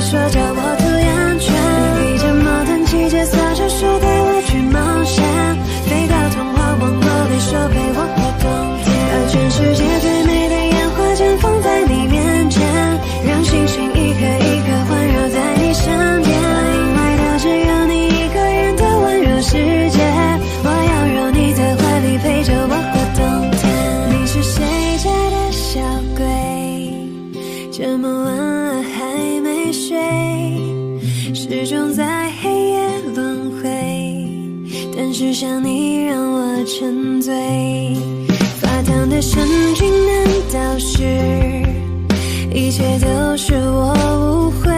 说叫我涂眼圈，披着毛毯骑着扫帚说带我去冒险，飞到童话王国里说陪我过冬天，把全世界最美的烟花绽放在你面前，让星星一颗一颗环绕在你身边，因为它只有你一个人的温柔世界，我要揉你在怀里陪着我过冬天。你是谁家的小鬼，这么晚了还没睡，始终在黑夜轮回，但是想你让我沉醉，发烫的神经难道是一切都是我误会，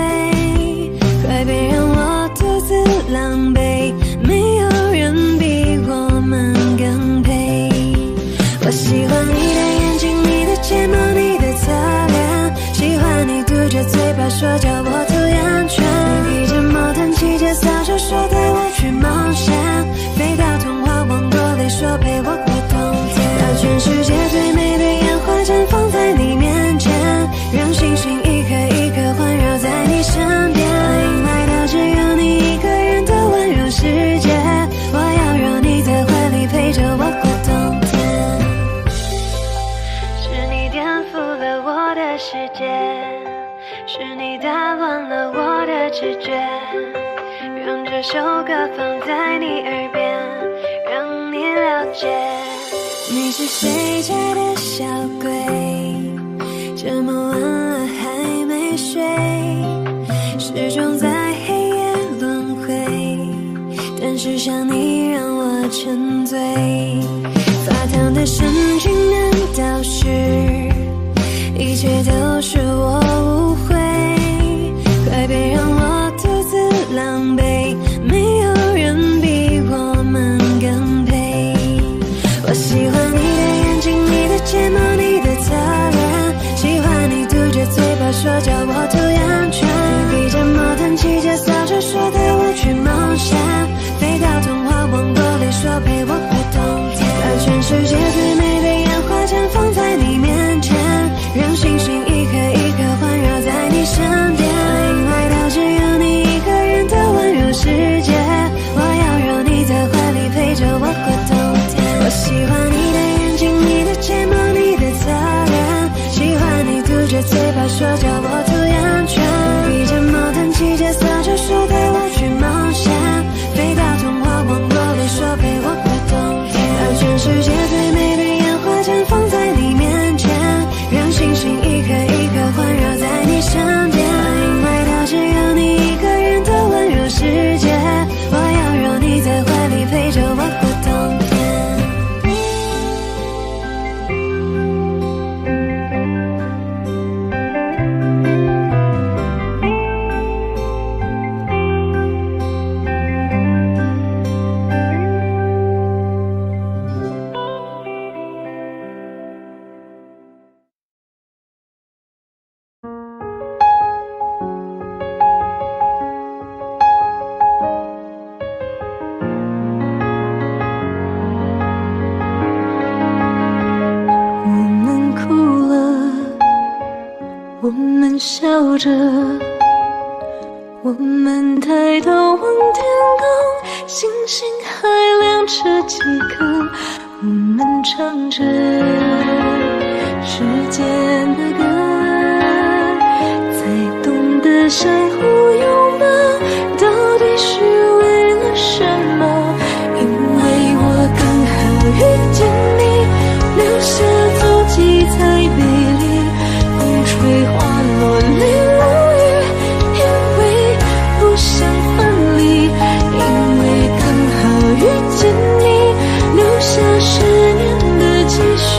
快别让我独自狼狈，没有人比我们更配。我喜欢你的眼睛，你的睫毛，你的侧脸，喜欢你嘟着嘴巴说叫我涂眼圈，你披着毛毯骑着扫帚说带我去冒险，飞到童话王国里说陪我过冬天，让全世界最美的烟花绽放在你面前，让星星一颗一颗环绕在你身边，因为它只有你一个人的温柔世界，我要揉你在怀里陪着我过冬天。是你颠覆了我的世界，是你打乱了我的直觉，让这首歌放在你耳边，让你了解。你是谁家的小鬼，这么晚了还没睡，始终在黑夜轮回，但是想你让我沉醉，发烫的神经难道是一切都是我误会，快别让我独自狼狈，没有人比我们更配。我喜欢你的眼睛，你的睫毛，你的侧脸，喜欢你嘟着嘴巴说叫我涂眼圈，你披着毛毯骑着扫帚说带我去冒险，飞到童话王国里说陪我过冬天，把全世界最美的烟花绽放在你面前，让星星一颗一颗环绕在你身边，因为它只有你一个人的温柔世界，我要揉你在怀里陪着我过冬天。我喜欢你的眼睛，你的睫毛，你的侧脸，喜欢你嘟着嘴巴说叫我涂眼圈，披着毛毯骑着扫帚说带我去冒险，飞到童话王国里说陪我过冬天，把全世界最美的烟花绽放在你面前，让星星一颗一颗环绕在你身边，因为它只有你一个人的温柔世界，我要揉你在怀里陪着我过冬天。我们笑着，我们抬头望天空，星星还亮着几颗，我们唱着世界的歌，才懂得相互拥抱，到底是为了什么？因为我刚好遇见你，留下足迹才美丽，风吹花落泪如雨，因为不想分离，因为刚好遇见你，留下10年的积蓄，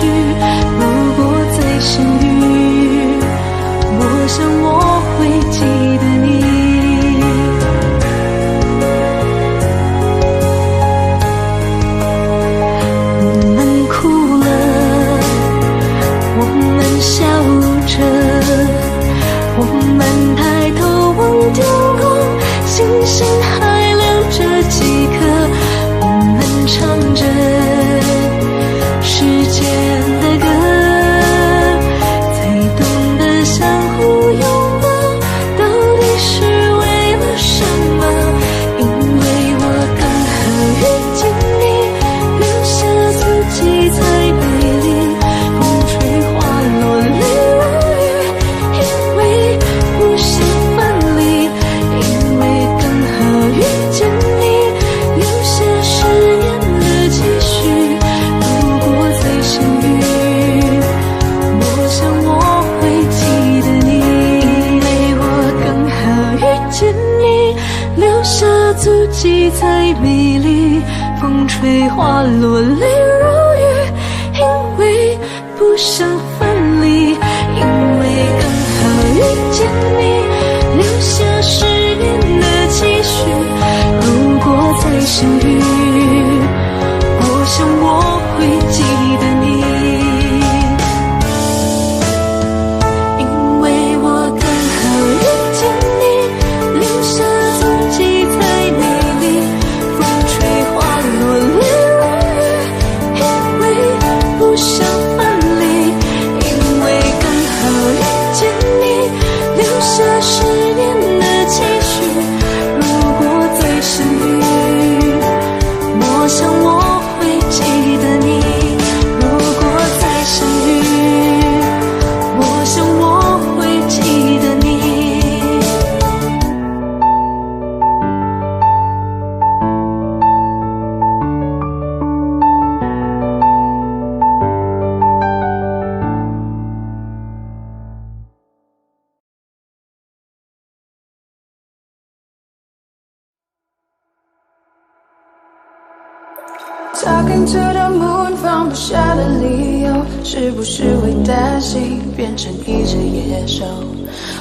如果再相遇，我想我会记得你。我们哭了，我们笑着，我们抬头望天空，星星还亮着几颗，我们唱着吹花落泪如雨，因为不想分离，因为刚好遇见你，留下10年的期许。如果再相遇，我想我会记得你，因为我刚好遇见你，留下足迹太美丽。风吹花落泪如雨，因为不想分离，因为刚好遇见你，留下10年的期许。如果再相遇，我想我会记得你。如果再相遇，我想我会记得你。Talking to the moon 放不下的理由，是不是会担心变成一只野兽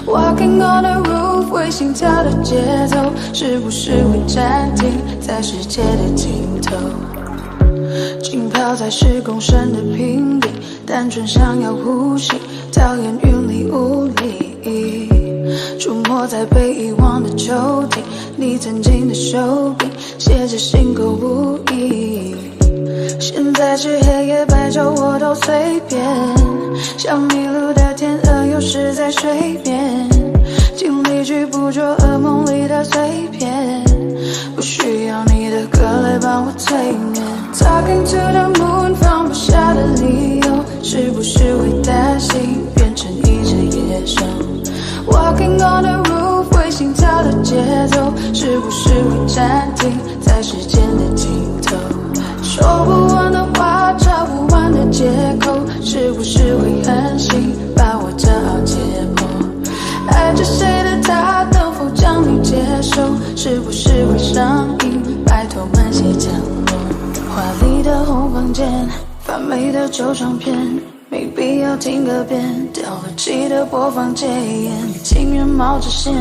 ？Walking on the roof 为心跳的节奏，是不是会暂停在世界的尽头？浸泡在10公升的瓶底，单纯想要呼吸，讨厌云里雾里。出没在被遗忘的抽屉，你曾经的手柄写着心口不一。现在是黑夜白昼我都随便，像迷路的天鹅有时在水边，尽力去捕捉噩梦里的碎片，不需要你的歌来帮我催眠。Talking to the moon 放不下的理由，是不是会担心变成一只野兽？ Walking on the roof 为心跳的节奏，是不是会暂停在时间的尽头？说不完的话，找不完的借口，是不是会狠心把我骄傲解剖？爱着谁的他，能否将你接受？是不是会上瘾？拜托慢些降落。华丽的红房间，发霉的旧唱片。 没必要听个遍，掉了漆的播放戒烟，情愿冒着险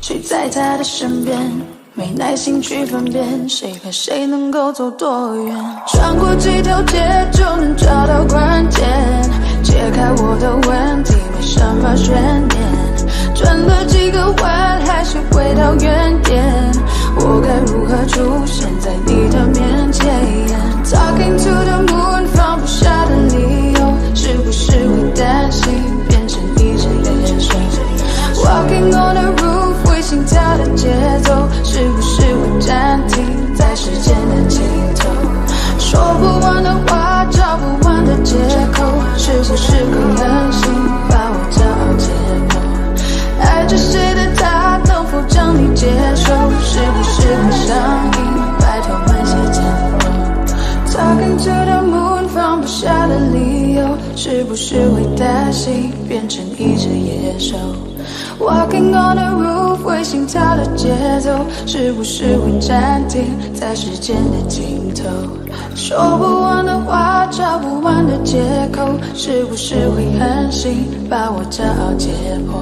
睡在他的身边，没耐心去分辨谁和谁能够走多远。穿过几条街就能找到关键，解开我的问题没什么悬念，转了几个弯还是回到原点，我该如何出现在你的面前 ？Talking to the moon 放不下的理由。 是不是会担心变成一只野兽 ？Walking on the roof 为心跳的节奏，是不是会暂停在时间的尽头？说不完的话，找不完的借口，是不是会狠心把我骄傲解剖？爱着谁的他，能否将你接受？是不是会上瘾？拜托慢些降落。Talking to the moon 放不下的理由。 是不是会担心变成一只野兽 ？Walking on the roof 为心跳的节奏，是不是会暂停在时间的尽头？说不完的话，找不完的借口，是不是会狠心把我骄傲解剖？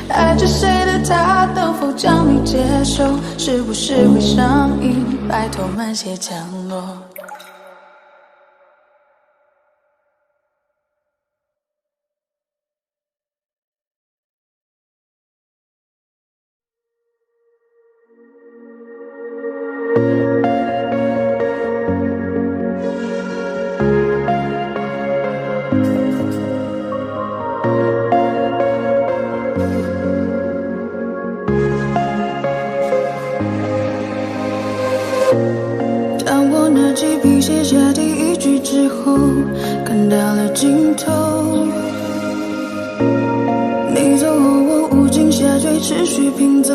爱着谁的他，能否将你接受？是不是会上瘾？拜托慢些降落。 当我拿起笔写下第一句之后，看到了尽头。你走后，我无尽下坠，持续拼凑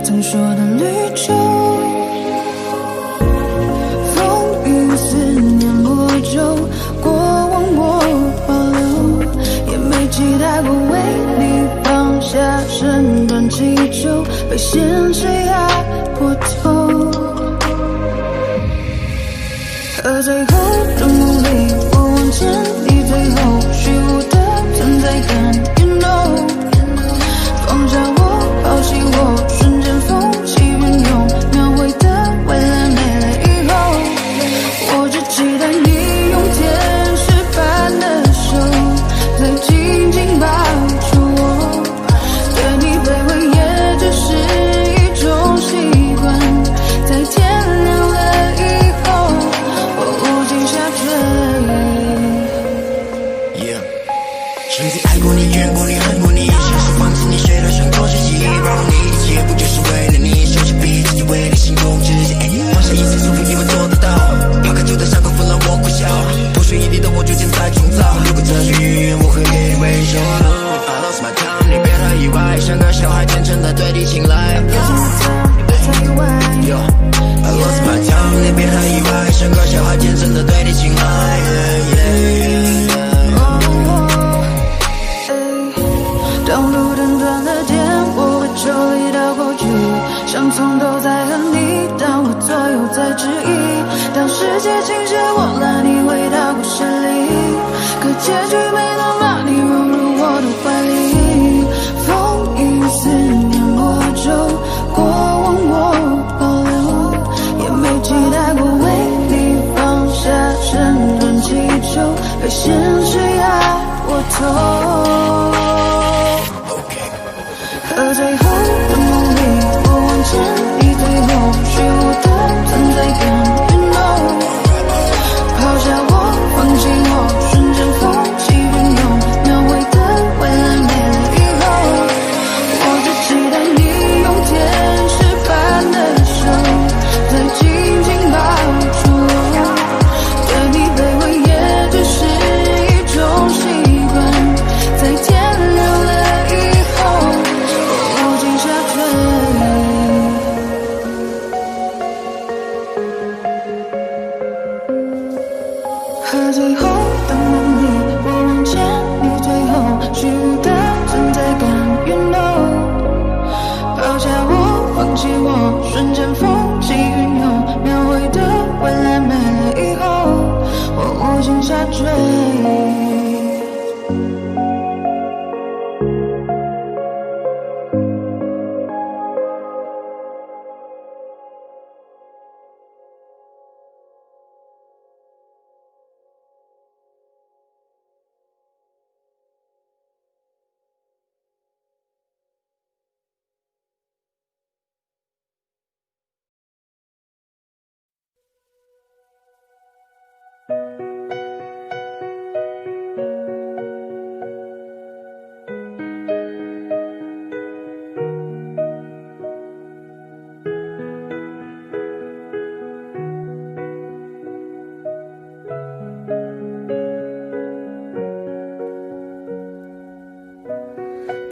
曾说的旅程。风雨思念魔咒，过往我保留，也没期待过为你放下身段祈求，被现实压迫透。和最后的梦里，我望见你最后虚无的存在感 You know 放下我，抛弃我，瞬间风起云涌，描绘的未来没了以后，我只期待你用天使般的手再紧紧抱住我，对你卑微也只是一种习惯，在天亮了以后我无尽下坠。 曾经爱过你，怨过你，恨过你，现实放弃你，谁都想做自己，包容你，一切不就是为了你，休息逼自己为你心中之己，放下一切束缚，以为做得到，抛开旧的伤口纷乱我苦笑，不属于你的我逐渐在创造，如果这是预言，我会给你微笑。I lost my time， 你别太意外，像个小孩天真的对你青睐。I lost my time， 你别太意外，像个小孩天真的对你青睐。当路灯断了电，我会抽离到过去，像从头在和你，但我左右在质疑。当世界倾斜，我拉你回到故事里，可结局没能把你融入我的怀里。风雨思念我就过往我保留，也没期待过为你放下沉沦祈求，被现实压过头。和最后的梦里，我望见你最后虚无的存在感 You know 抛下我，放弃我，瞬间风起云涌，描绘的未来没了以后，我只期待你用天使般的手再紧紧抱住我，对你卑微也只是一种习惯，在天亮了以后无尽下坠。和最后的梦里，我望见你最后虚无的存在感 You know 抛下我，放弃我，瞬间风起云涌，描绘的未来没了以后我无尽下坠。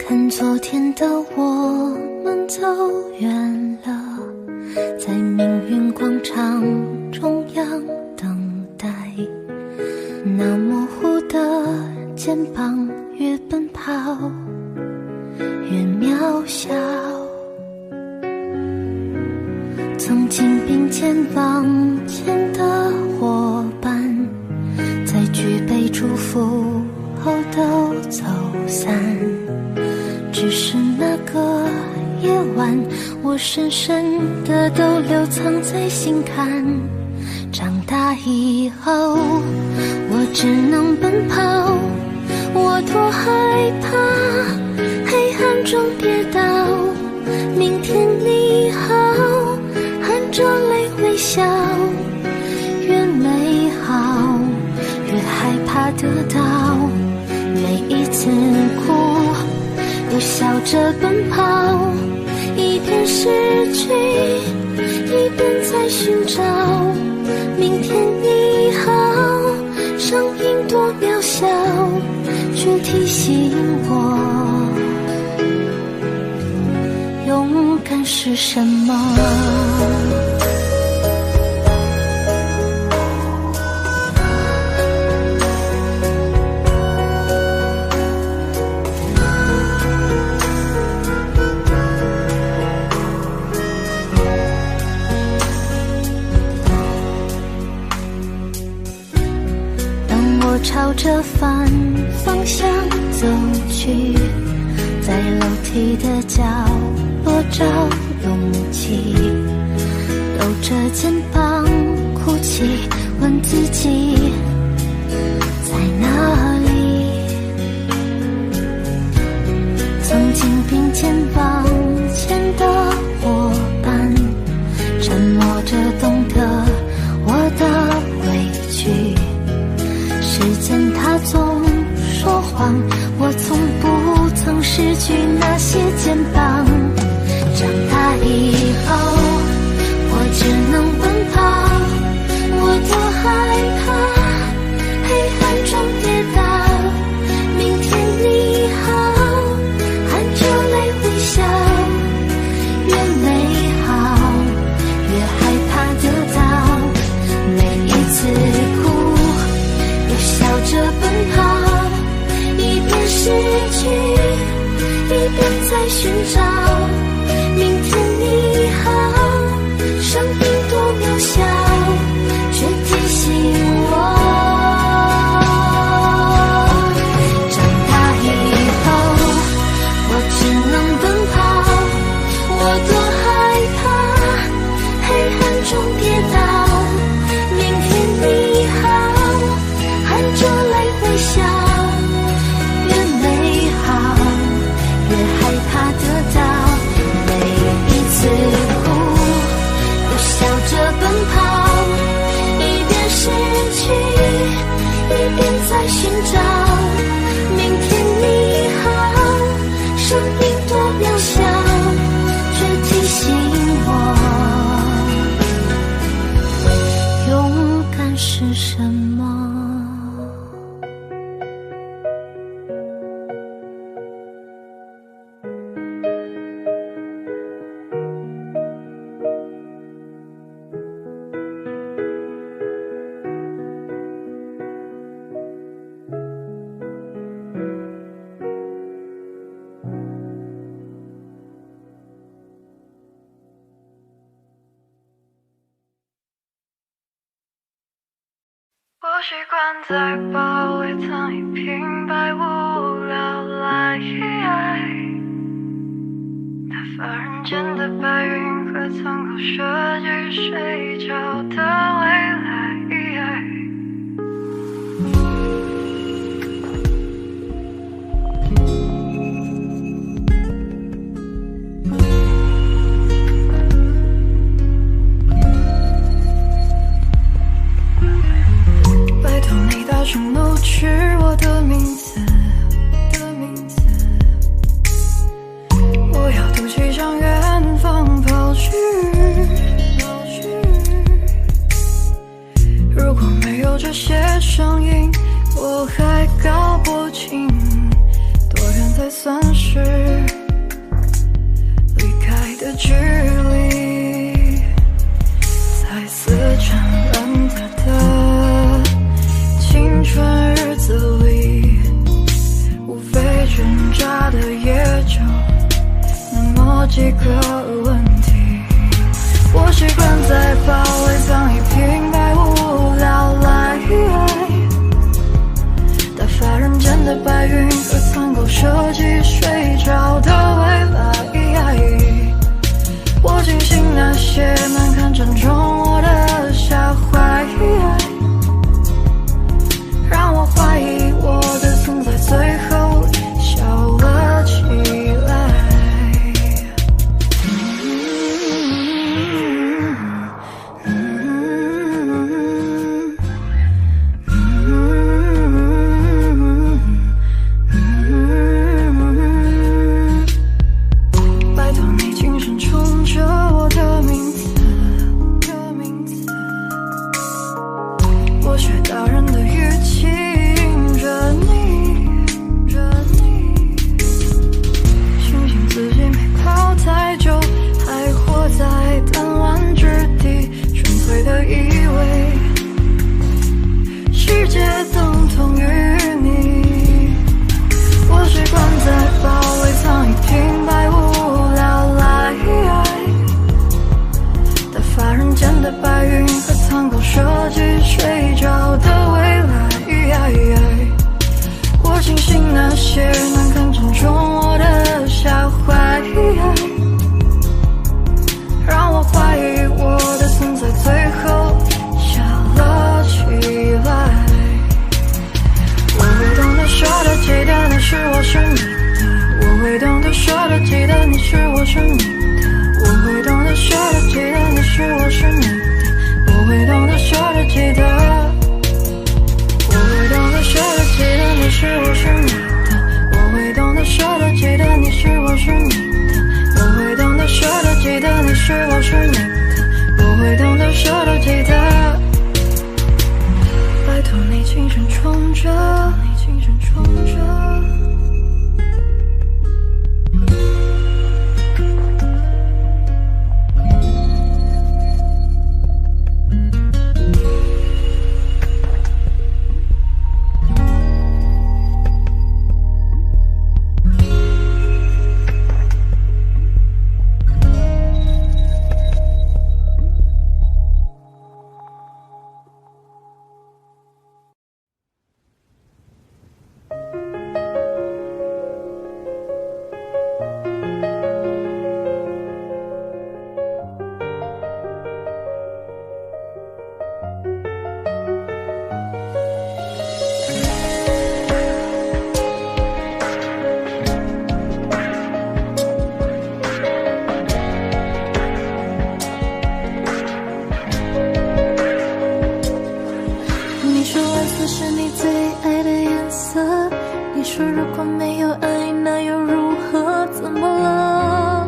看昨天的我们走远了，在命运广场中央等待，那模糊的肩膀越奔跑越渺小，曾经并肩往前的伙伴，在举杯祝福后都走散，只是那个夜晚，我深深的都留藏在心坎。长大以后，我只能奔跑，我多害怕黑暗中跌倒。明天你好，含着泪微笑，越美好越害怕得到，每一次哭都笑着奔跑，一边失去一边在寻找。明天你好，声音多渺小，却提醒我勇敢是什么。我朝着反方向走去，在楼梯的角落找勇气，抖着肩膀哭泣，问自己在哪里。曾经并肩往前的伙伴，沉默着懂得我的委屈。时间它总说谎，我从不曾失去那些肩膀。长大以后，我只能奔跑，我多害怕黑暗中跌倒。明天你好，含着泪微笑，越美好越害怕得到。每一次哭又笑着奔跑，一边失去一边在寻找。明天你好，生命多渺小，却提醒我，长大以后我只能奔跑，我多害怕黑暗中跌倒。明天你好，含着泪微笑，越美好越害怕得到。每一次哭又笑着奔跑，一边失去一边在寻找。明天你好，生命多渺小，却提醒我，勇敢是什么。我习惯在包围藏一瓶百无聊赖，打发人间的白云和苍口设计睡着的未来。大声怒斥我的名字，我要赌气向远方跑去。如果没有这些声音，我还搞不清多远才算是离开的距离。彩色缠蓝色的青春日子里，无非挣扎的也就那么几个问题。我习惯在包围藏一瓶百无聊赖，打发人间的白云和苍狗设计睡着的未来。我庆幸那些难堪正中我的下怀，让我怀疑我的存在最后笑了起来。拜托你轻声冲着我的名字，我学大人的语气迎着你，庆幸自己没跑太久，还活在弹丸之地，纯粹的以为世界等同于你。我习惯在包围藏一瓶百无聊赖，打发人间的白云和苍狗设计睡着的未着，你轻声冲着。你说蓝色是你最爱的颜色，你说如果没有爱那又如何？怎么了？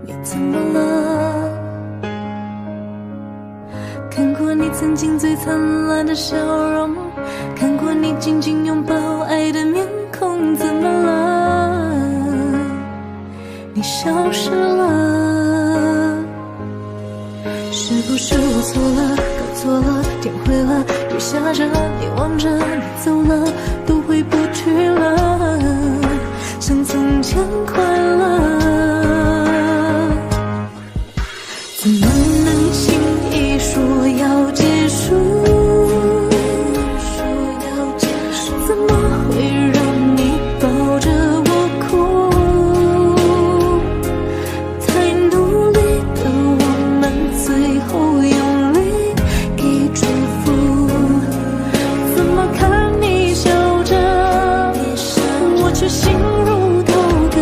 你怎么了？看过你曾经最灿烂的笑容，看过你紧紧拥抱爱的面孔，怎么了？你消失了。是不是我错了，搞错了，天灰了，雨下着，你望着，你走了，都回不去了，像从前快乐。怎么能轻易说要结束？怎么会让你抱着我哭？太努力的我们，最后用力给祝福。怎么看你笑着，我却心如刀割。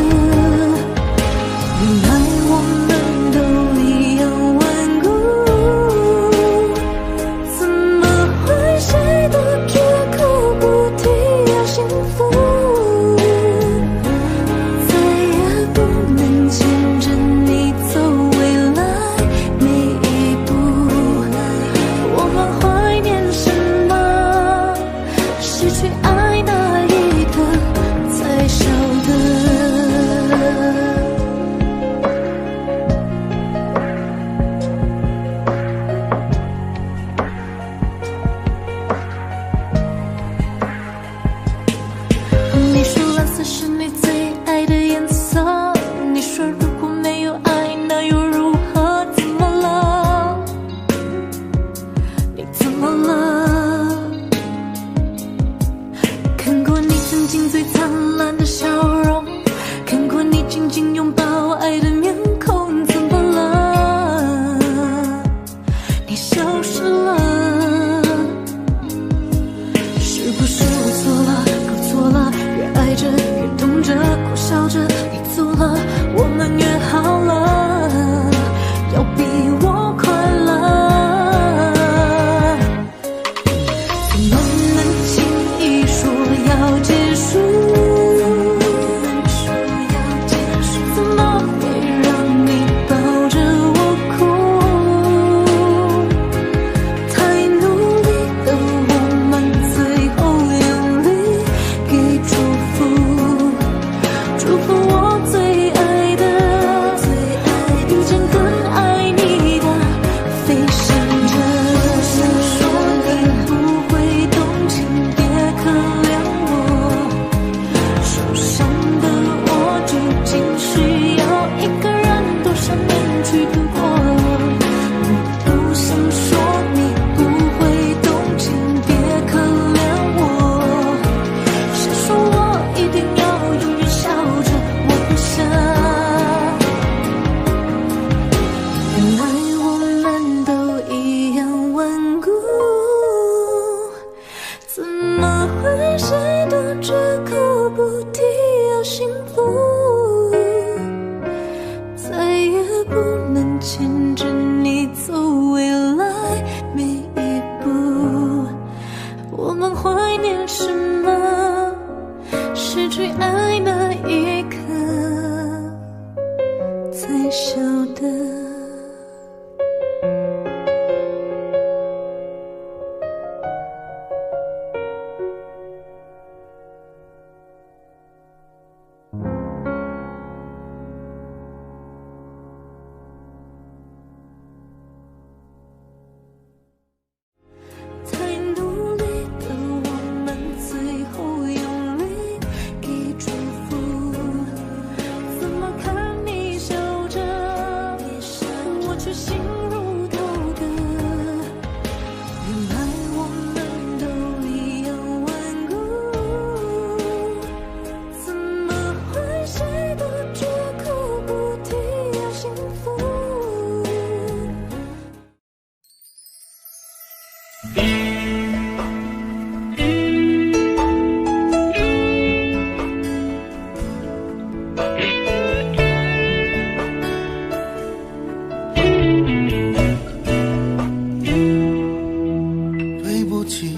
对不起，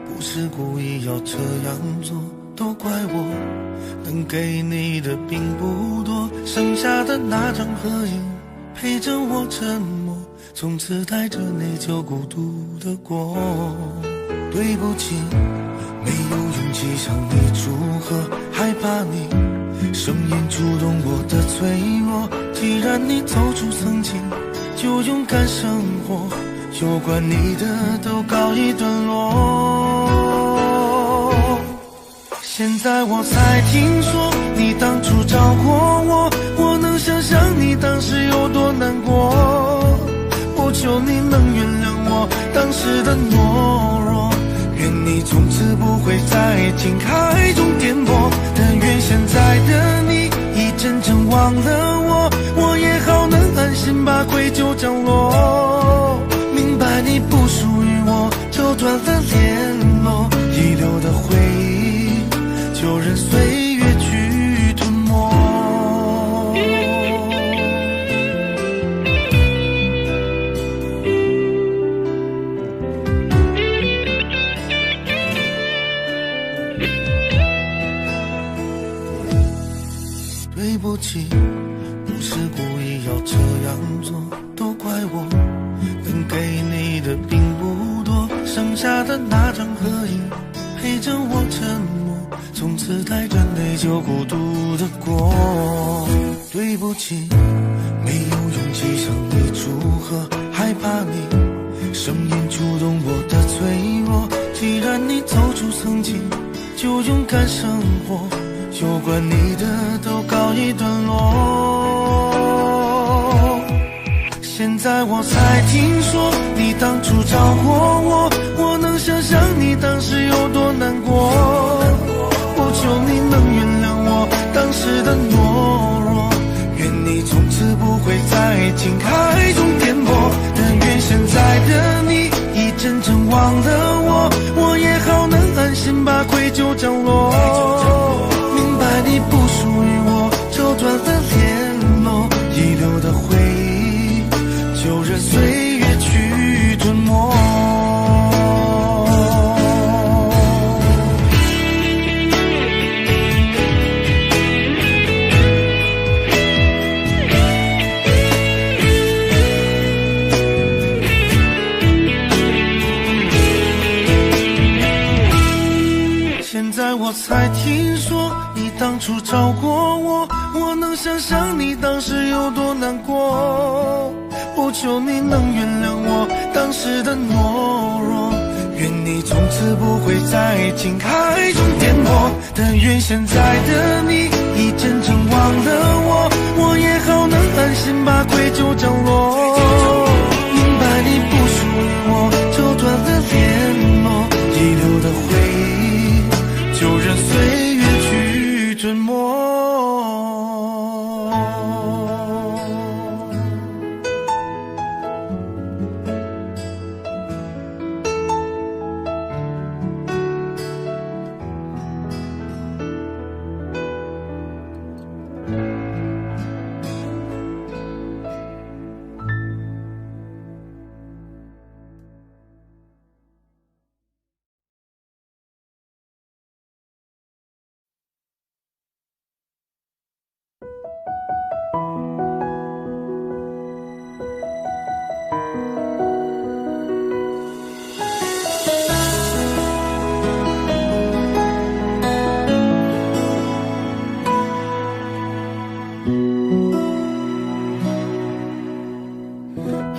不是故意要这样做，都怪我，能给你的并不多，剩下的那张合影陪着我沉默，从此带着内疚孤独的过。对不起，没有勇气向你祝贺，害怕你声音触动我的脆弱。既然你走出曾经，就勇敢生活，有关你的都告一段落。现在我才听说你当初找过我，我能想象你当时有多难过。不求你能原谅我当时的懦弱，愿你从此不会在爱情海中颠簸。但愿现在的你已真正忘了我，我也好能安心把愧疚降落。明白你不属于我，就断了联络，遗留的回忆就任岁月去吞没。对不起，不是故意要这样做，都怪我，能给你的并不多，剩下的那张合影陪着我沉默，从此带着内疚孤独的过。对不起，没有勇气向你祝贺，害怕你声音触动我的脆弱。既然你走出曾经，就勇敢生活，有关你的都告一段落。现在我才听说你当初找过我，我能想象你当时有多难过。不求你能原谅我当时的懦弱，愿你从此不会在爱情海中颠簸。但愿现在的你已真正忘了我，我也好能安心把愧疚降落。明白你不属于我，就断了联络，遗留的回忆就任岁月去吞没。现在我才听说你当初找过我，我能想象你当时有多难过。不求你能原谅我当时的懦弱，愿你从此不会在爱情海中颠簸。但愿现在的你已真正忘了我，我也好能安心把愧疚降落。明白你不属于我，就断了联络，遗留的回忆就任岁月去吞没。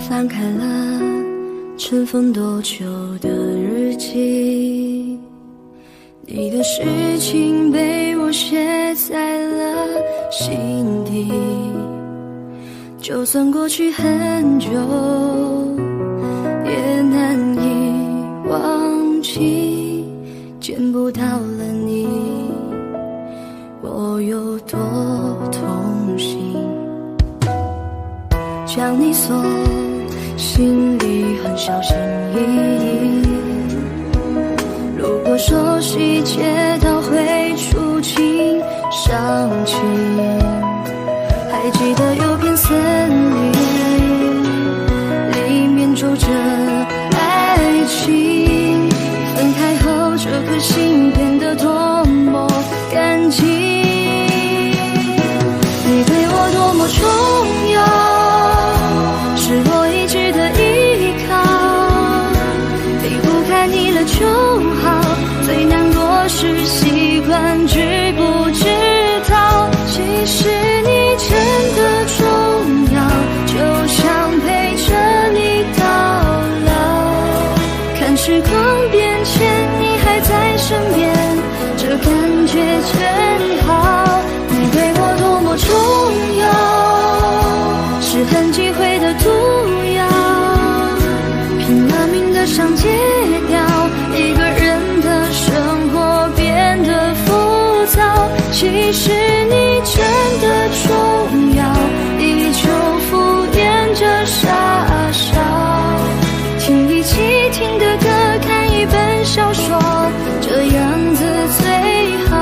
翻开了尘封多久的日记，你的事情被我写在了心底，就算过去很久也难以忘记，见不到了你我有多痛心，将你锁心里很小心翼翼，街道会触景伤情。还记得有片森林，里面住着爱情。分开后，这颗心变得多么干净。你对我多么重要，是我一直的依靠。离不开你了就好，最难过是习惯知不知道。其实你真的重要，就想陪着你到老。看时光变迁，你还在身边，这感觉真好。你对我多么重要，是很忌讳的毒药，拼了命的想戒掉，一个人的生活变得浮躁。其实你真的重要，依旧敷衍着傻笑。听一起听的歌，看一本小说，这样子最好。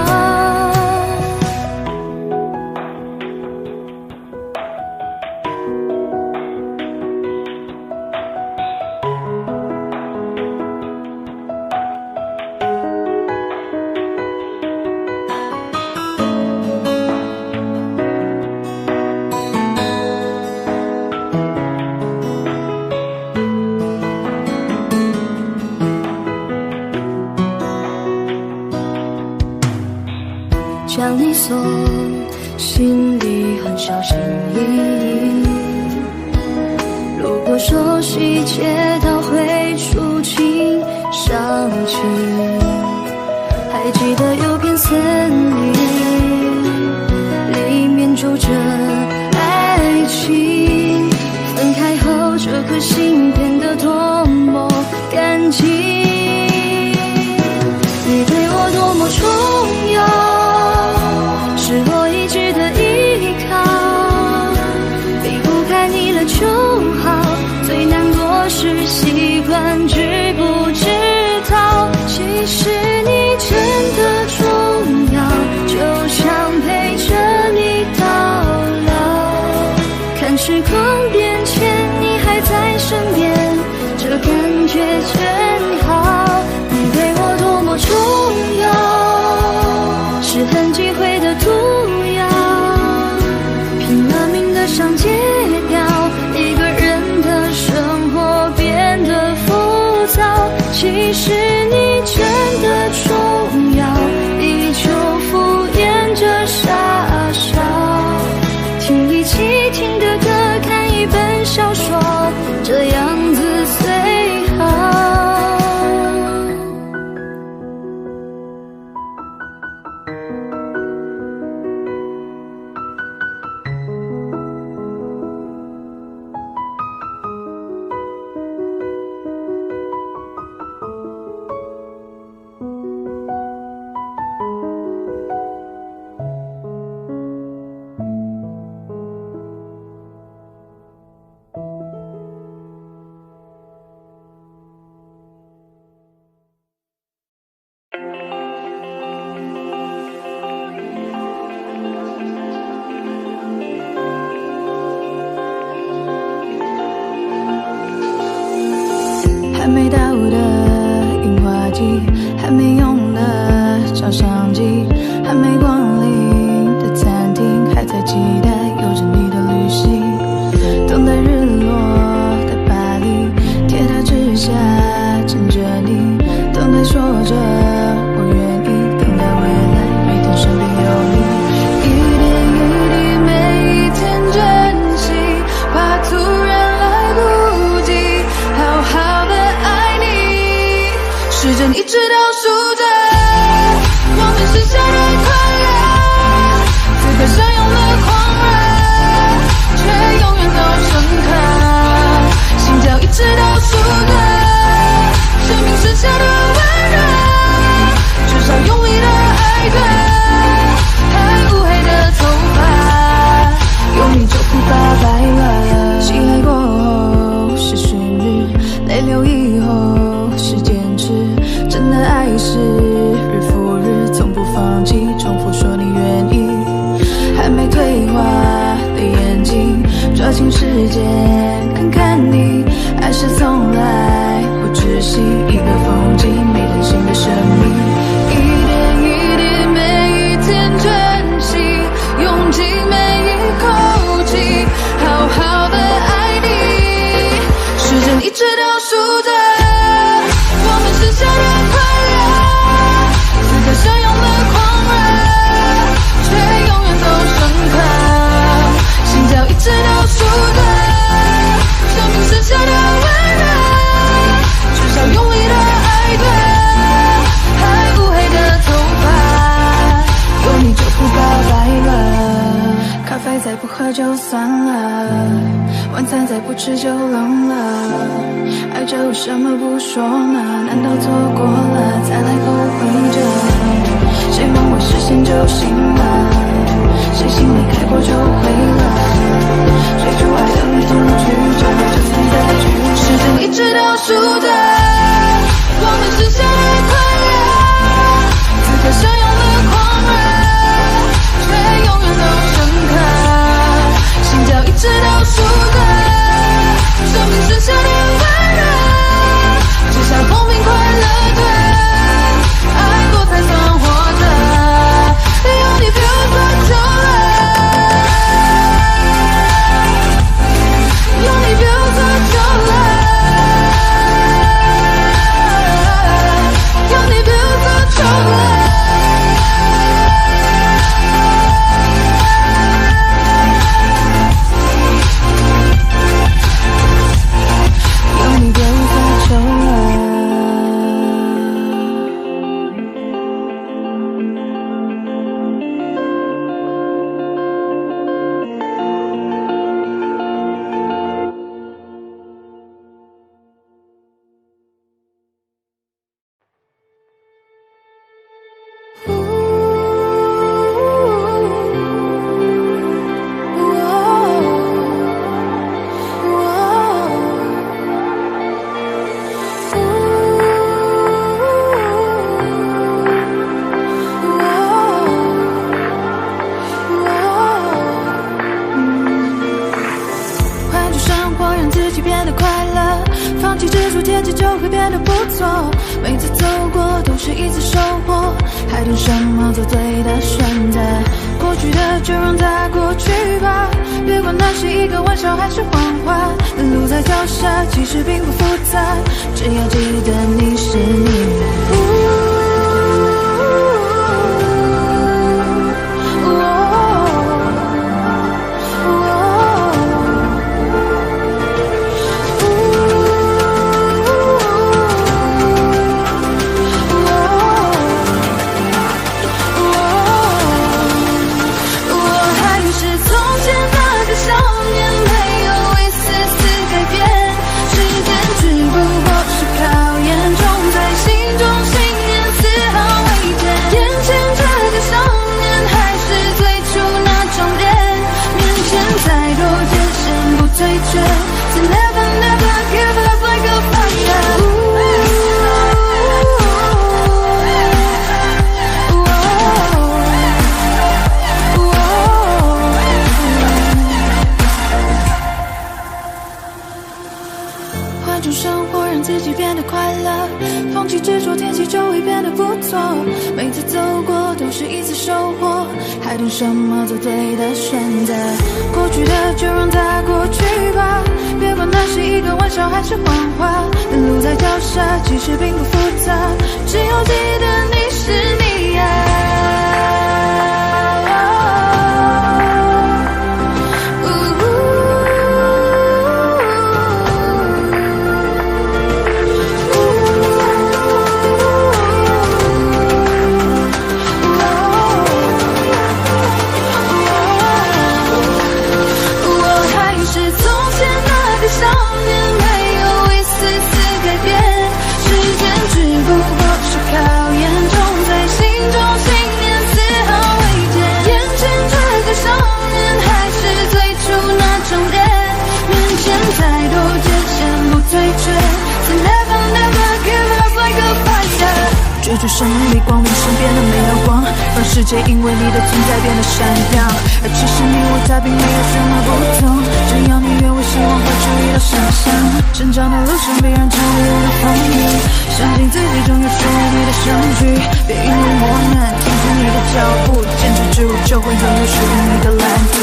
将你锁，心里很小心翼翼。如果熟悉街道会触景伤情，还记得有片森林，里面住着爱情。分开后，这颗心变得多么干净。你对我多么重要，是我一直的依靠。离不开你了就好，最难过是习惯知不知道。其实你真的重要，就想陪着你到老。看时光变迁，你还在身边，这感觉真好。你对我多么重要，是很忌讳的毒药，拼了命的想戒掉，一个人的生活变得浮躁。其实你真的重要，依旧敷衍着傻笑。听一起听的歌，看一本小说，这样子最好。还没到的樱花季，还没用的照相机，还没光临的餐厅，还在期待有着你的旅行。等待日落的巴黎，铁塔之下枕着你，等待说着我愿意，等待未来每天身边有你。一点一滴每一天珍惜，怕突然来不及好好的爱你。时针一直倒数着我们剩下的快乐，此刻相拥的狂热，却永远都深刻。心跳一直倒数着生命剩下的温热，至少用力的爱着，还乌黑的头发，有你就不怕白了。醒来过后是寻日，泪流以后是坚持，真的爱是日复日一个风景，没人性的生命，一点一滴，每一天珍惜，用尽每一口气，好好的爱你。时间一直倒数着我们剩下的快乐，此刻相拥的狂热，却永远都深刻。心跳一直倒数着生命剩下的温热，至少用力的爱对，还乌黑的头发，有你就不告白了。咖啡再不喝就算了，晚餐再不吃就冷了。爱着为什么不说呢？难道错过了再来后悔着？谁梦会实现就行了，谁心里开过就会了。追逐爱的路途曲折，就算再曲折，时间一直倒数着我们剩下的快乐，此刻相拥的狂热，却永远都深刻。心跳一直倒数着生命剩下的温热，至少风平快乐对，爱过才算活着。有你不用多久了，有你不用多久了，有你不用多久了。有你别无所求了。每次走过都是一次收获，还等什么做对的选择？过去的就让它过去吧，别管那是一个玩笑还是谎话。路在脚下，其实并不复杂，只要记得你是你。换种生活让自己变得快乐，放弃执着，天气就会变得不错。每次走过都是一次收获，还等什么做对的选择？过去的就让它过去吧，别管那是一个玩笑还是谎话。路在脚下，其实并不复杂，只要记得你是你呀。少年没有一丝丝改变，时间只不过是考验。失去生命力，光临身边的没有光，让世界因为你的存在变得闪亮。而其实你我他并没有什么不同，只要你愿为希望会注意到想象。成长的路上必然常会有的风雨，相信自己终有属于你的相聚。别因为磨难停止你的脚步，坚持之路就会拥有属于你的蓝图。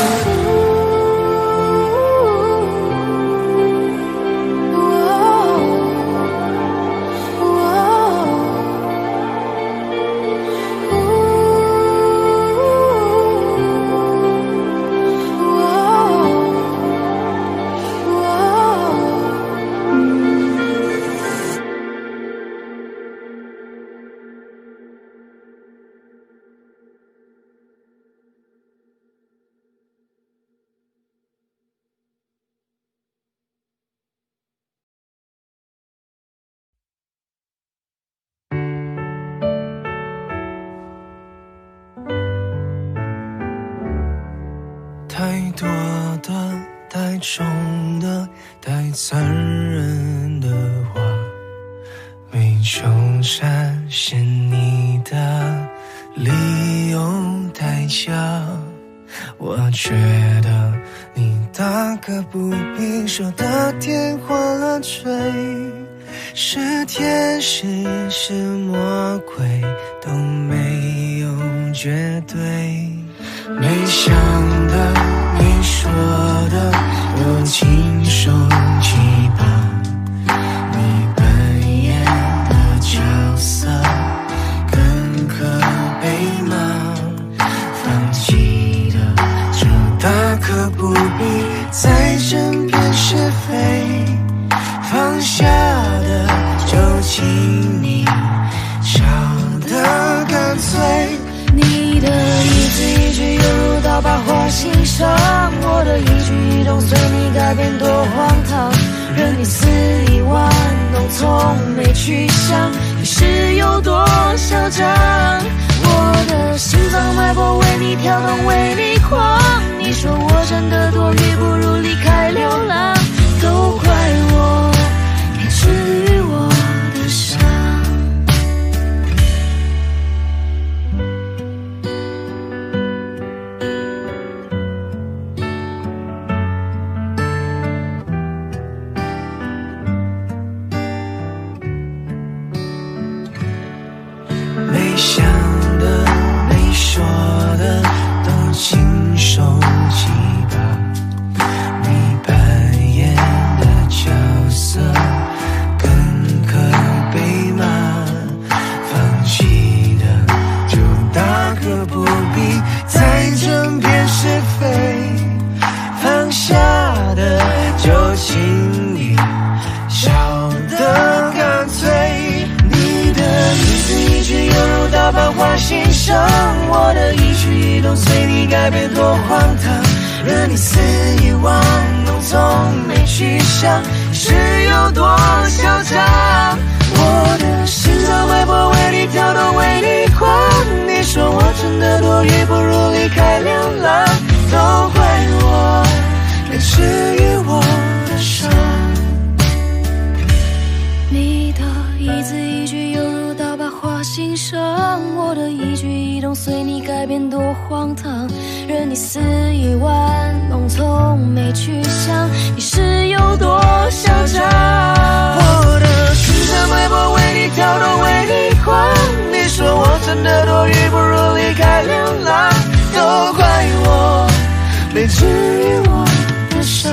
太多的、太重的、太残忍的话，没纠缠是你的理由太假。我觉得你大可不必说的天花乱坠，是天使是魔鬼都没有绝对。没想的没说的都亲手击败，你扮演的角色更可悲吗？放弃的就大可不必再争辩是非，放下的就请你笑得干脆。你的一字一句犹如刀疤划心上，我的一举一动随你改变多荒唐，任你肆意玩弄，从没去想你是有多嚣张。我的心脏脉搏为你跳动，为你狂，你说我真的多余，不如离开流浪，都怪我没治愈我的伤。没想的没说的都亲手击败，你扮演的角色更可悲吗？放弃的就大可不必再争辩是非，放下的就请你笑得干脆。你的一字一句犹如刀疤划心上，我的一举一动随你改变多荒唐，任你肆意玩弄，从没去想是有多嚣张。我的心脏脉搏为你跳动，为你狂，你说我真的多余，不如离开流浪，都怪我没治愈我的伤。你的一字一句犹如刀疤划心上，我的一举一动随你改变多荒唐，任你肆意玩弄，从没去想你是有多嚣张。我的心脏脉搏为你跳动，为你狂，你说我真的多余，不如离开流浪，都怪我没治愈我的伤。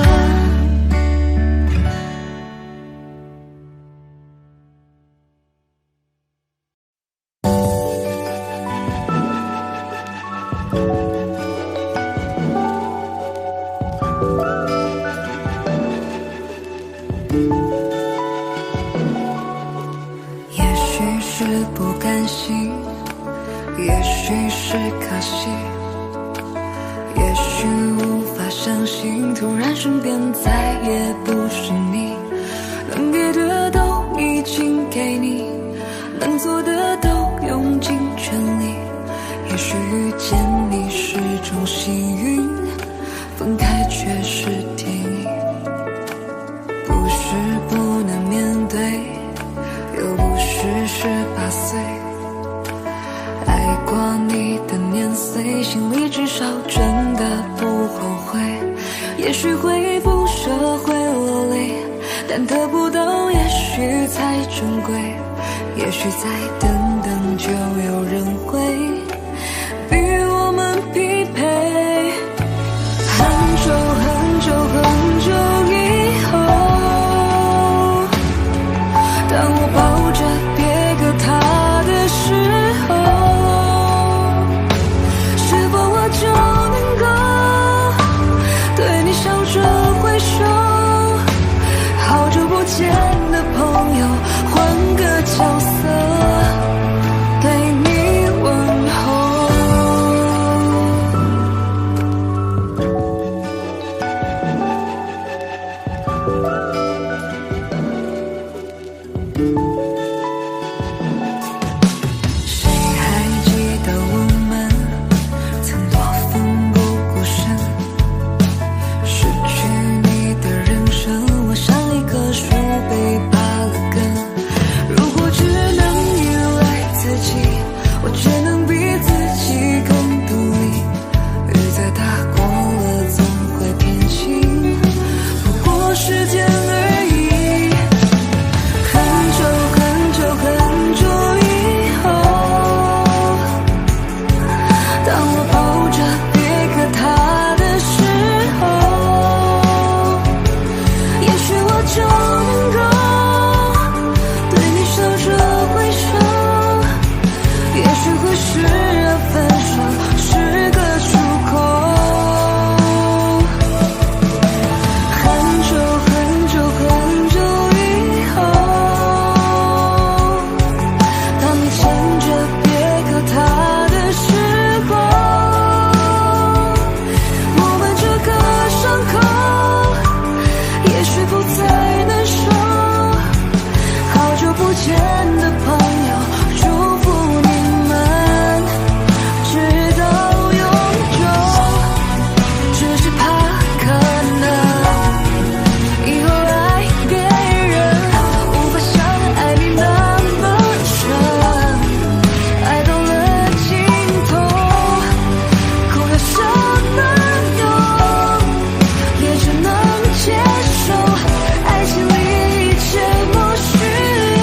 也许是不甘心，也许是可惜，也许无法相信，突然身边再也不是你，能给的都已经给你，能做的都用尽全力。也许遇见你是种幸运，分开却是天意。不是不能面对，又不是18岁，过你的年岁，心里至少真的不后悔。也许会不舍会落泪，但得不到也许才珍贵。也许再等等就有人会与我们匹配。很久很久很久以后，当我抱着别个他的时候，是否我就能够对你笑着挥手？好久不见的朋友，换个角色对你问候。谁还记得我们曾多奋不顾身？失去你的人生，我像一棵树被拔了根。如果只能依赖自己，我只能比自己更独立。雨再大过了总会偏晴，不过时间而已。很久很久很久以后，当我抱着别个他的时候，也许我就能够对你笑着挥手。也许会视而分手是个出口。很久很久很久以后，当你牵着别个他的时候，我们这个伤口也许不再难受。好久不见的朋友，祝福你们直到永久。只是怕可能以后爱别人无法像爱你那么深，爱到了尽头，哭得什么用，也只能接受爱情里一切不需要。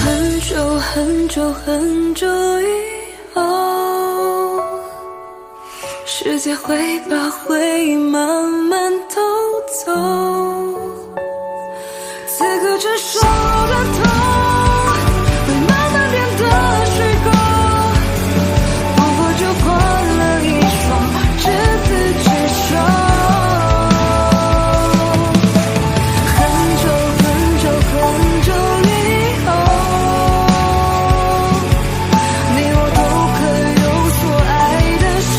很久很久很久以后，世界会把回忆慢慢偷走，此刻这手的痛会慢慢变得虚构，仿佛就换了一双执子之手。很久很久很久以后，你我都可有所爱的时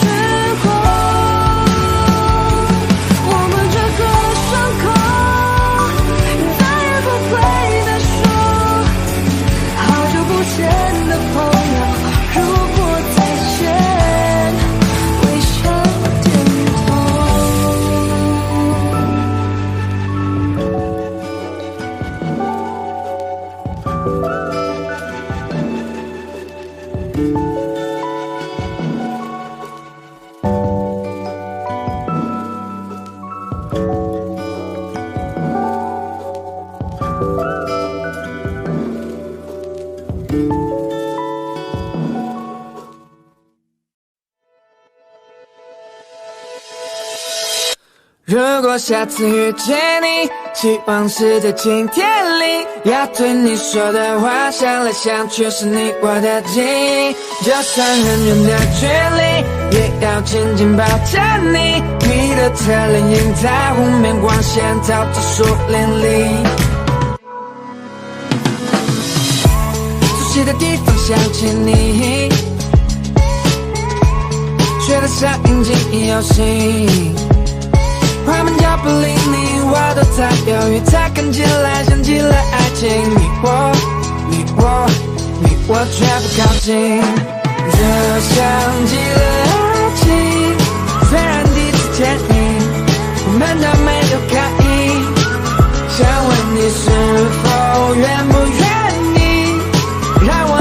候，我们这个伤口再也不会难受。好久不见的朋友，如果再见，微笑点头。如果下次遇见你，希望是在晴天里，要对你说的话，想来想去是你我的记忆。就算很远的距离，也要紧紧抱着你。你的侧脸映在湖面光线，照着树林里。熟悉的地方想起你，觉得上瘾记忆犹新。快门脚步离你我都在犹豫，才看起来像极了爱情。你我却不靠近，就像极了爱情。虽然第一次见你，我们都没有感应，想问你是否愿不愿意让我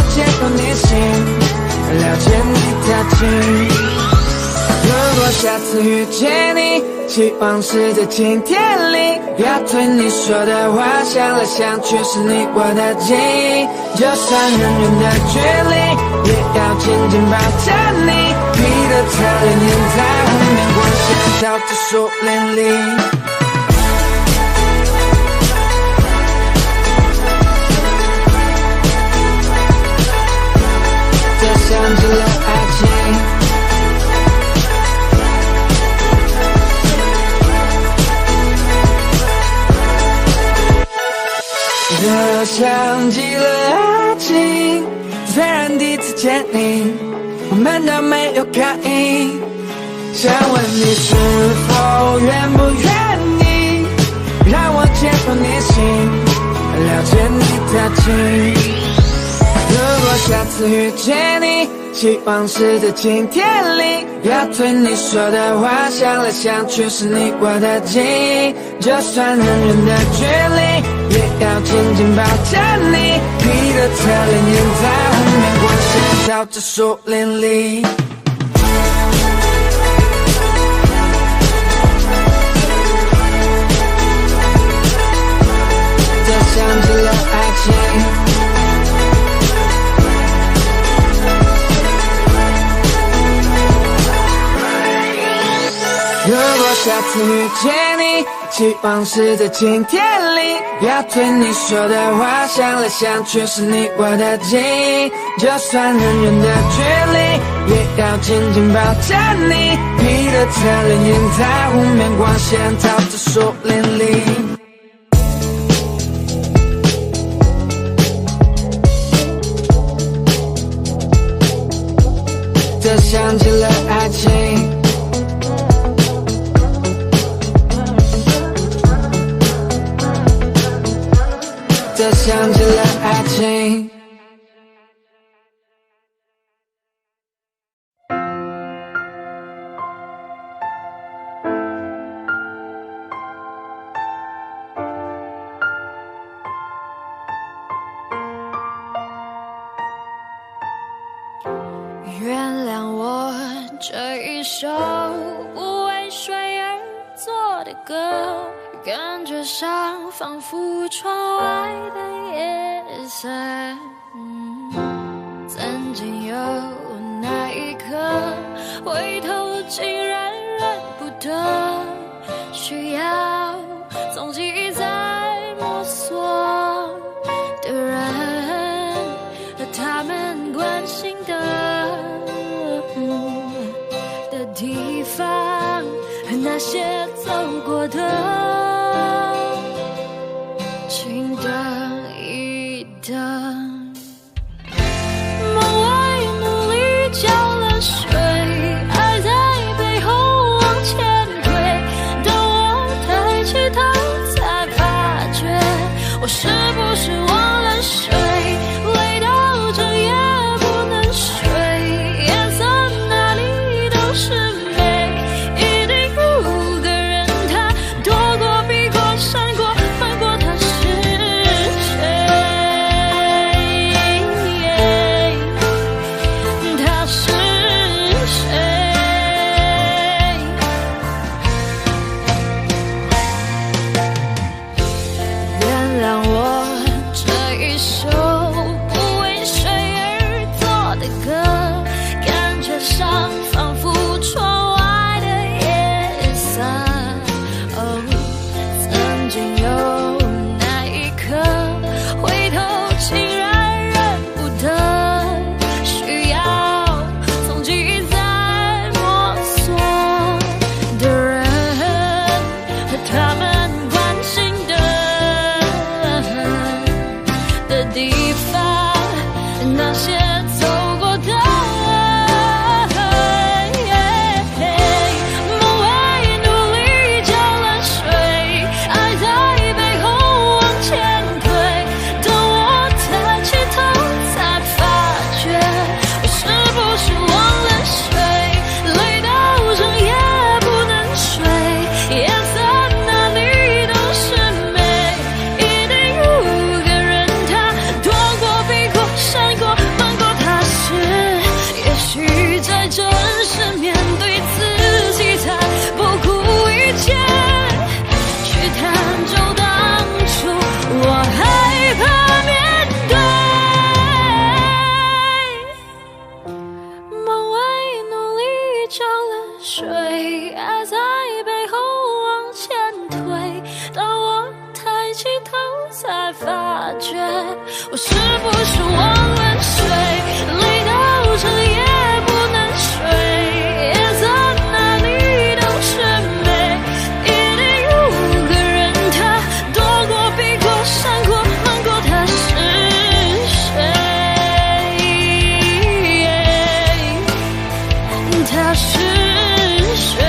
下次遇见你，希望是在晴天里。要对你说的话，想来想去是你我的记忆。就算很远的距离，也要紧紧抱着你。你的侧脸映在湖面，光线照着树林里。这像极了爱情。这像极了爱情，虽然第一次见你，我们都没有感应。想问你是否愿不愿意，让我接入你心，了解你的情。如果下次遇见你，希望是在晴天里。要对你说的话，想来想去是你我的记忆。就算很远的距离，也要紧紧抱着你。你的侧脸映在湖面，光线照着树林里。这像极了爱情。如果下次遇见你，希望是在晴天里。要对你说的话，想来想去是你我的记忆。就算很远的距离，也要紧紧抱着你。你的侧脸映在湖面，光线照着树林里。这像极了爱情。这像极了爱情。原谅我这一首不为谁而作的歌，感觉上仿佛窗外的夜色。曾经有那一刻，回头竟然认不得，需要从记忆再摸索的人和他们关心的地方，和那些走过的，请等一等。梦外努力浇了水，爱在背后往前推，等我抬起头才发觉，我是不是忘了睡，累到整夜不能睡，颜色哪里都是美，一定有个人他躲过避过闪过翻过，他是谁，他是谁。原谅我这一首不为谁而作的歌，感觉上仿佛窗外的夜色。曾经有那一刻，回头竟然认不得，需要从记忆再摸索的人和他们关心的地方，那些走过的。梦外努力浇了水，爱在背后往前推，等我抬起头才发觉，我是不是忘了睡，累到整夜不能睡，颜色哪里都是美，一定有个人他躲我是不是忘了睡？累到整夜不能睡，夜色哪里都是美，一定有个人他躲过避过闪过瞒过，他是谁？他是谁？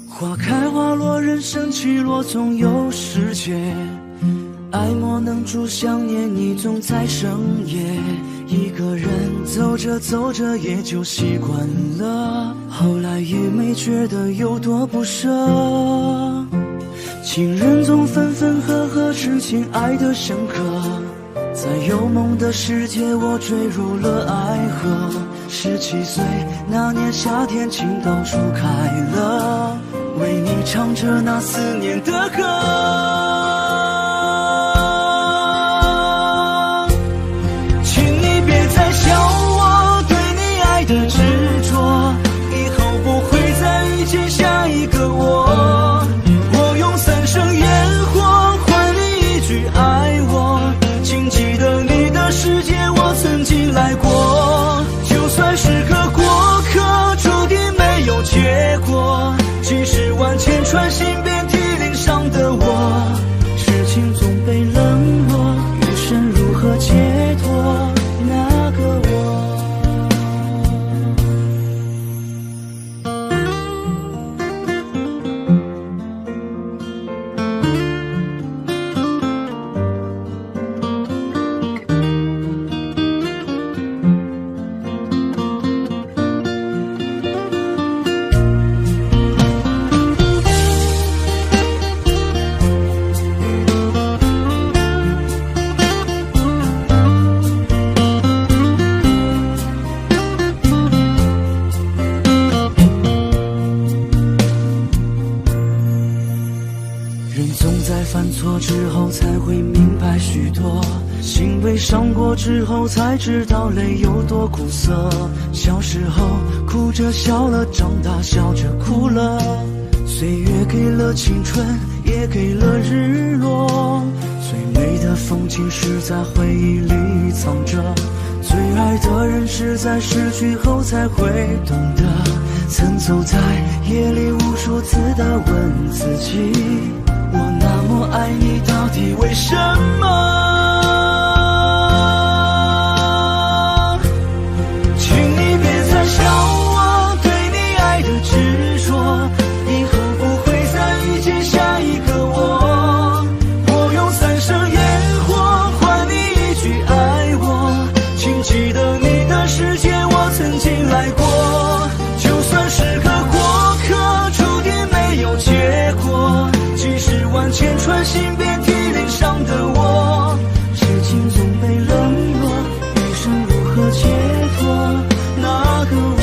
花开花落，人生起落，总有时节。爱莫能助，想念你总在深夜。一个人走着走着也就习惯了，后来也没觉得有多不舍。情人总分分合合，痴情爱得深刻。在有梦的世界，我坠入了爱河。17岁那年夏天，情窦初开了，为你唱着那思念的歌。请你别再笑我对你爱的执着，以后不会再遇见下一个我。我用3生烟火换你一句爱我，请记得你的世界我曾经来过。就算是个过客，注定没有结果。几十万千穿心遍体鳞伤的我，痴情总被冷落，余生如何解脱那个我？人总在犯错之后才会明白许多，心被伤过之后才知道泪有多苦涩。小时候哭着笑了，长大笑着哭了。岁月给了青春，也给了日落。最美的风景是在回忆里藏着，最爱的人是在失去后才会懂得。曾走在夜里无数次的问自己，我那么爱你，到底为什么？请你别再笑我对你爱的执着，以后不会再遇见下一个我。我用3生烟火换你一句爱我，请记得你的世界我曾经来过。就算是个过客，注定没有结果。几十万千穿心遍体鳞伤的我，痴情总被冷落，余生如何解脱那个我？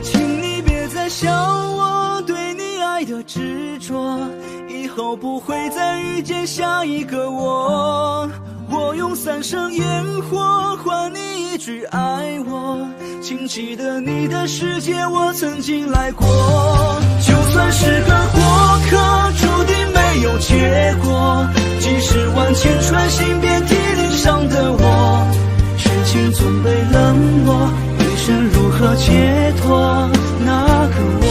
请你别再笑我对你爱的执着，以后不会再遇见下一个我。我用3生烟火换你一句爱我，请记得你的世界我曾经来过。就算是个过客，注定没有结果。几十万千穿心遍体鳞伤的我，痴情总被冷落，余生如何解脱那个我？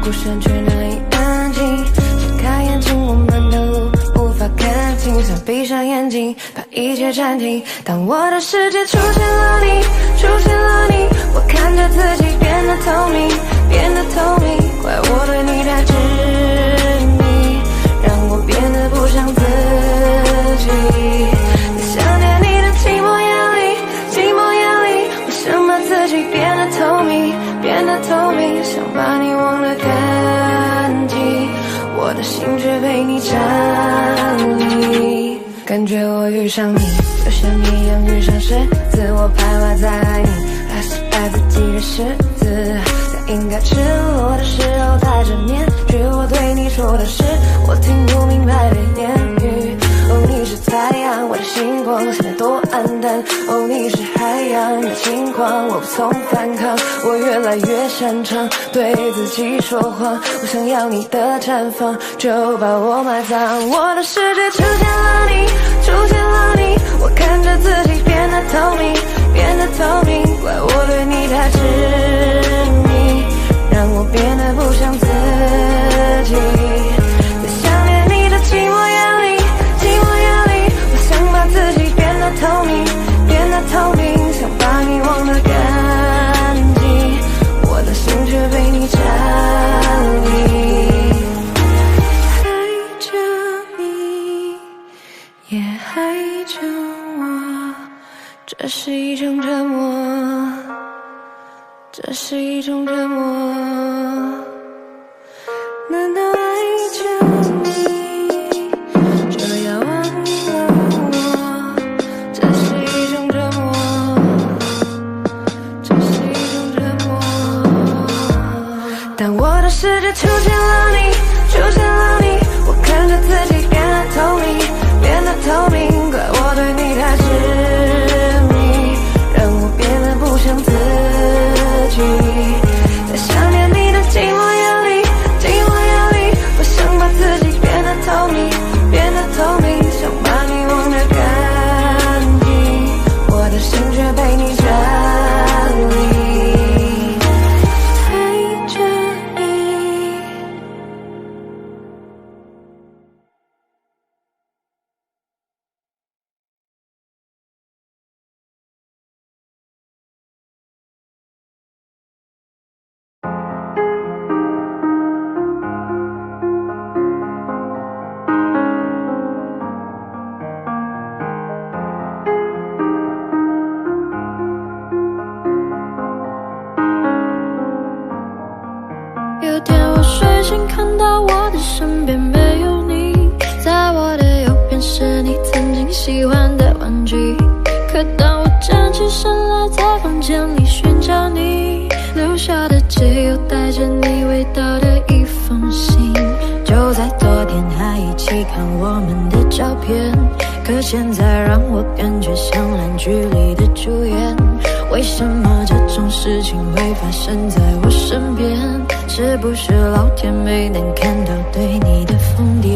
孤身却难以安静。睁开眼睛，我们的路无法看清，想闭上眼睛，把一切暂停。当我的世界出现了你，出现了你，我看着自己变得透明，变得透明。怪我对你太执迷，让我变得不像自己。想念你的寂寞夜里，寂寞夜里，我想把自己变得透明，变得透明，想把你忘得干净，我的心却被你占领。感觉我遇上你，就像一样遇上狮子，我徘徊在爱你，还是爱自己的狮子。在应该赤裸的时候戴着面具，我对你说的是我听不明白的言语。哦，你是太阳，我的星光，现在多黯淡。哦，你是海洋的轻狂，我无从反抗。我越来越擅长对自己说谎，我想要你的绽放，就把我埋葬。我的世界出现了你，出现了你，我看着自己变得透明，变得透明。怪我对你太执迷，让我变得不像自己。在想念你的寂寞夜里，寂寞夜里，我想把自己变得透明，变得透明，想把你忘得干净，我的心却被你占领。爱着你，也爱着我，这是一种折磨，这是一种折磨。难道爱着你就要忘了我？这是一种折磨，这是一种折磨。当我的世界出现了你，出现了你，我看着自己变得透明，变得透明。怪我对你太执迷，让我变得不像自己。在想念你的寂寞夜里，寂寞夜里，我想把自己变得透明，变得透明，想把你忘得干净，我的心却被你占领。爱着你。有天我睡醒，看到我的身边没有你，在我的右边是你曾经喜欢的玩具。可当我站起身来，在房间里寻找你，留下的只有带着你味道的一封信。就在昨天还一起看我们的照片，可现在让我感觉像烂剧里的主演。为什么这种事情会发生在我身边？是不是老天没能看到对你的疯癫？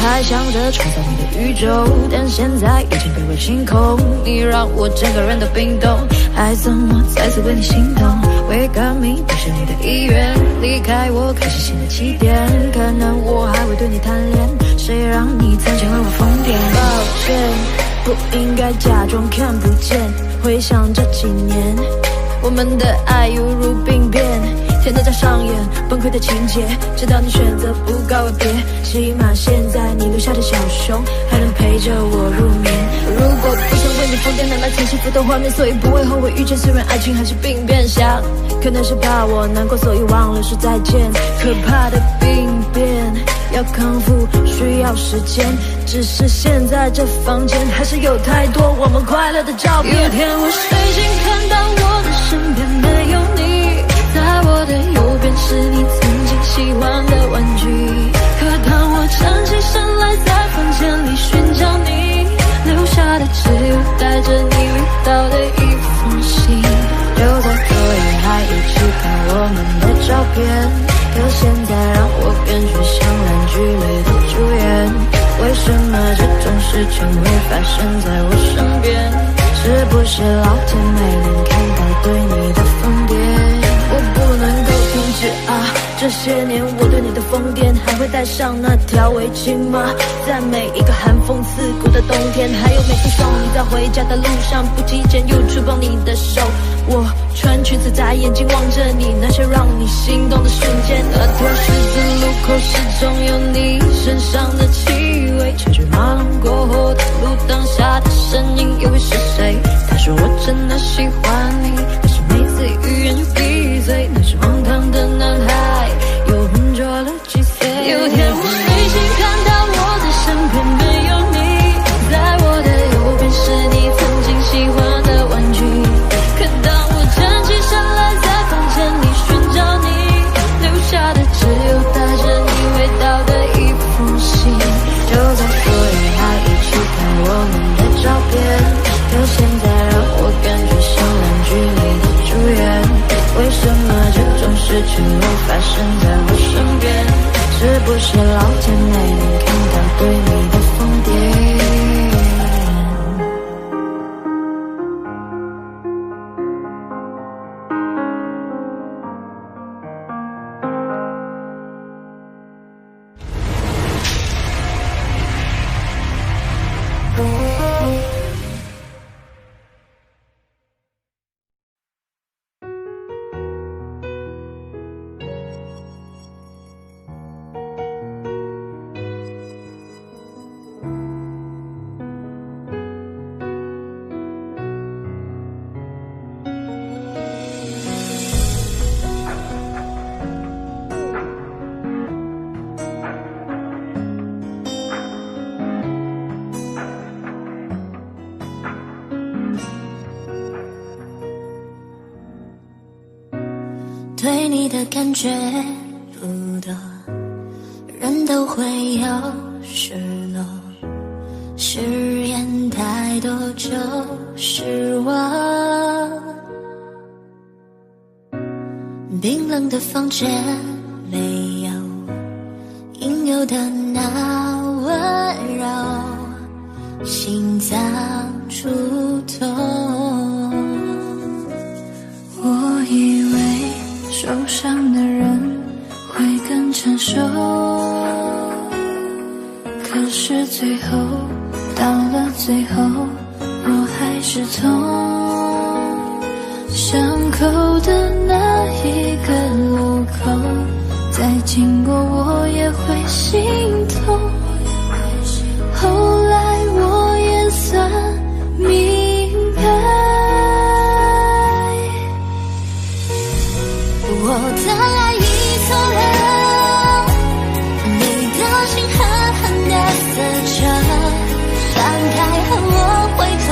还想着创造你的宇宙，但现在已经被我清空。你让我整个人都冰冻，还怎么再次为你心动？为革命不是你的意愿，离开我开始新的起点。可能我还会对你贪恋，谁让你参加了我疯癫？抱歉，不应该假装看不见。回想这几年，我们的爱犹如病变，天都在上演崩溃的情节，直到你选择不告而别。起码现在你留下的小熊还能陪着我入眠。如果不想为你疯癫，难买曾幸福的画面，所以不会后悔遇见。虽然爱情还是病变，想可能是怕我难过，所以忘了说再见。可怕的病变要康复需要时间，只是现在这房间还是有太多我们快乐的照片。有天我睡醒，看到我的身边没有你，在我的右边是你曾经喜欢的玩具。可当我站起身来，在房间里寻找你，留下的只有带着你味道的一封信。就在昨夜还一起看我们的照片，可现在让我感觉像烂剧里的主演。为什么这种事情会发生在我身边？是不是老天没能看到对你的疯癫？我不能够停止是啊，这些年我对你的疯癫，还会带上那条围巾吗？在每一个寒风刺骨的冬天，还有每次送你在回家的路上，不经意间又触碰你的手。我穿裙子眨眼睛望着你，那些让你心动的瞬间。那条十字路口始终有你身上的气味，车水马龙过后的路灯下的身影又会是谁？他说我真的喜欢你，可是每次语言就闭嘴。那是荒唐的男孩，又浑浊了几岁。有天我睡醒看到我的身边没有你，在我的右边是你曾经喜欢的玩具。可当我站起身来，在房间里寻找你，留下的只有带着你味道的一封信。就在昨夜还一起看我们的照片，可现在让我感觉像烂剧里的主演。为什么这种事情会发生在我身边？是不是老天没能看到对你的疯癫？对你的感觉不多，人都会有失落，誓言太多就失望。冰冷的房间没有应有的那温柔，心脏触痛。我以为受伤的人会更成熟，可是最后到了最后，我还是痛。伤口的那一个路口，再经过我也会心痛。后来我也算明白，我的爱已错了，你的心狠狠地撕着，放开后我会痛，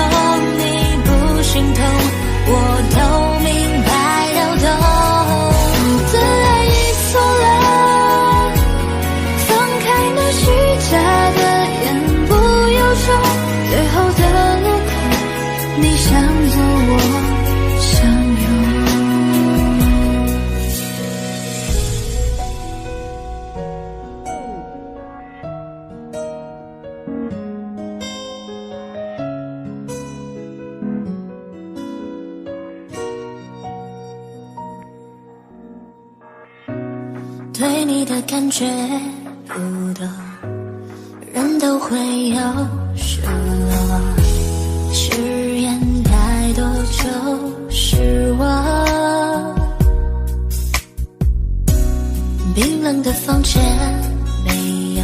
你不心痛，我都明白都懂。我的爱已错了，放开那虚假的言不由衷，最后的路口，你向左我向右。对你的感觉不多，人都会有失落，誓言太多就失望。冰冷的房间没有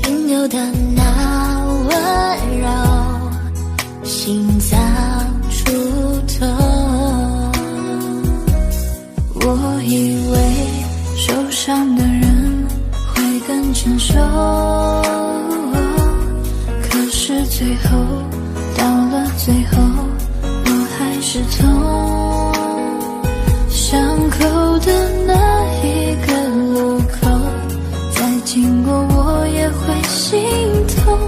应有的那温柔，心脏触痛。我以为受伤的人会更成熟，可是最后到了最后，我还是痛。伤口的那一个路口，再经过我也会心痛。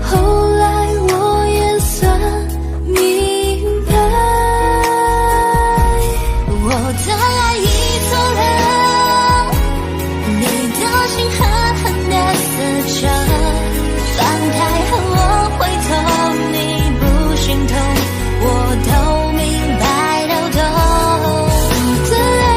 后来我也算明白，我的爱已错了，你的心狠狠地撕着，放开后我会痛，你不心痛，我都明白都懂。我的爱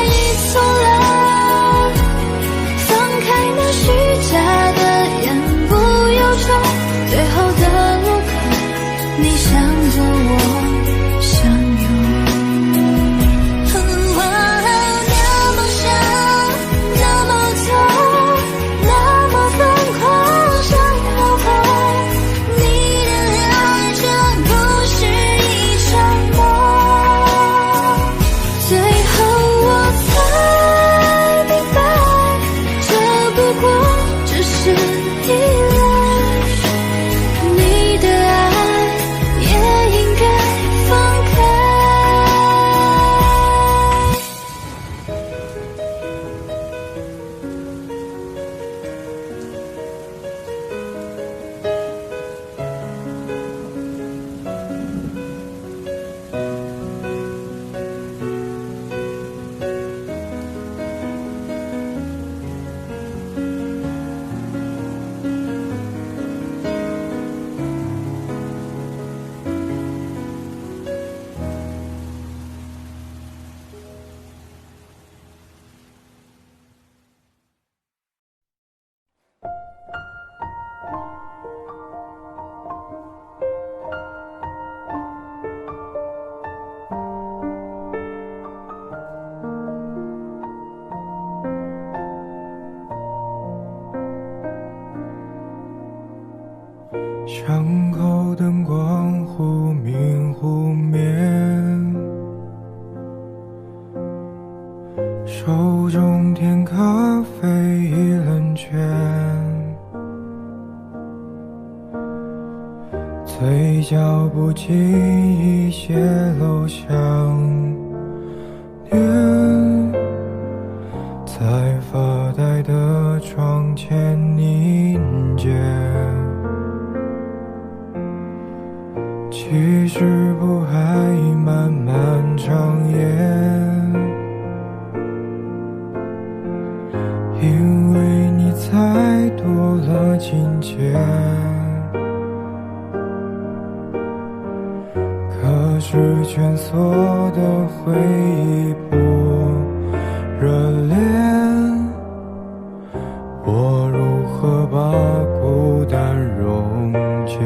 巷口灯光忽明忽灭，手中添咖啡已冷却，嘴角不经意泄露想念，在发呆的窗前凝结。其实不还漫漫长夜，因为你才多了情节。可是蜷缩的回忆不热恋，我如何把孤单溶解？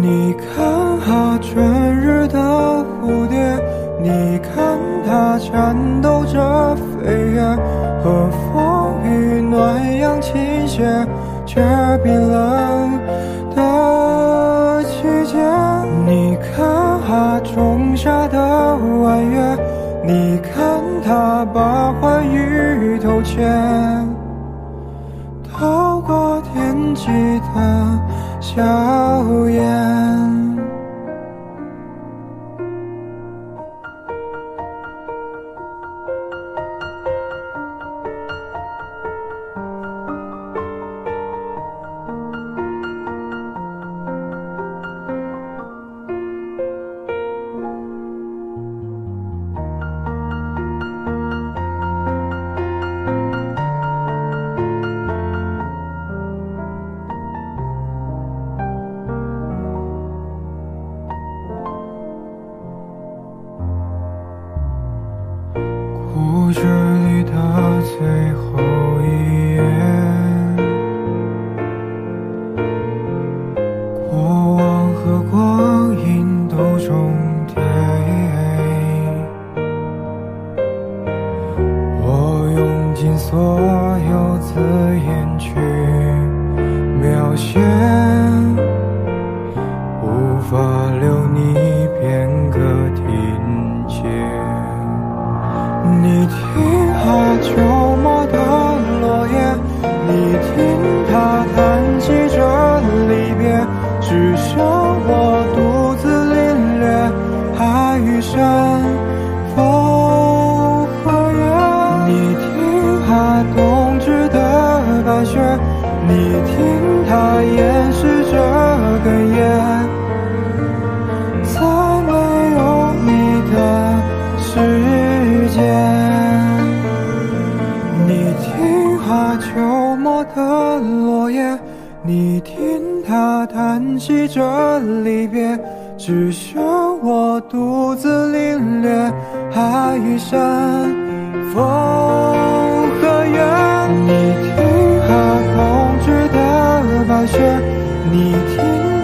你看它春日的蝴蝶，你看它颤抖着飞跃，和风与暖阳倾斜，却冰冷的季节。你看它种下的弯月，你看它把欢愉偷窃，透过天际的硝烟。故事里的最后一页，过往和光阴都重叠，我用尽所有字眼去描写，无法留你片刻停歇。你听它秋末的落叶，你听它谈起这离别，只剩我独自领略海与山，风和月。你听它冬至的白雪，你听它掩饰着哽咽，在没有你的世界。你听它秋末的落叶，你听它谈起这离别，只剩我独自领略海与山，风和月。你听它冬至的白雪，你听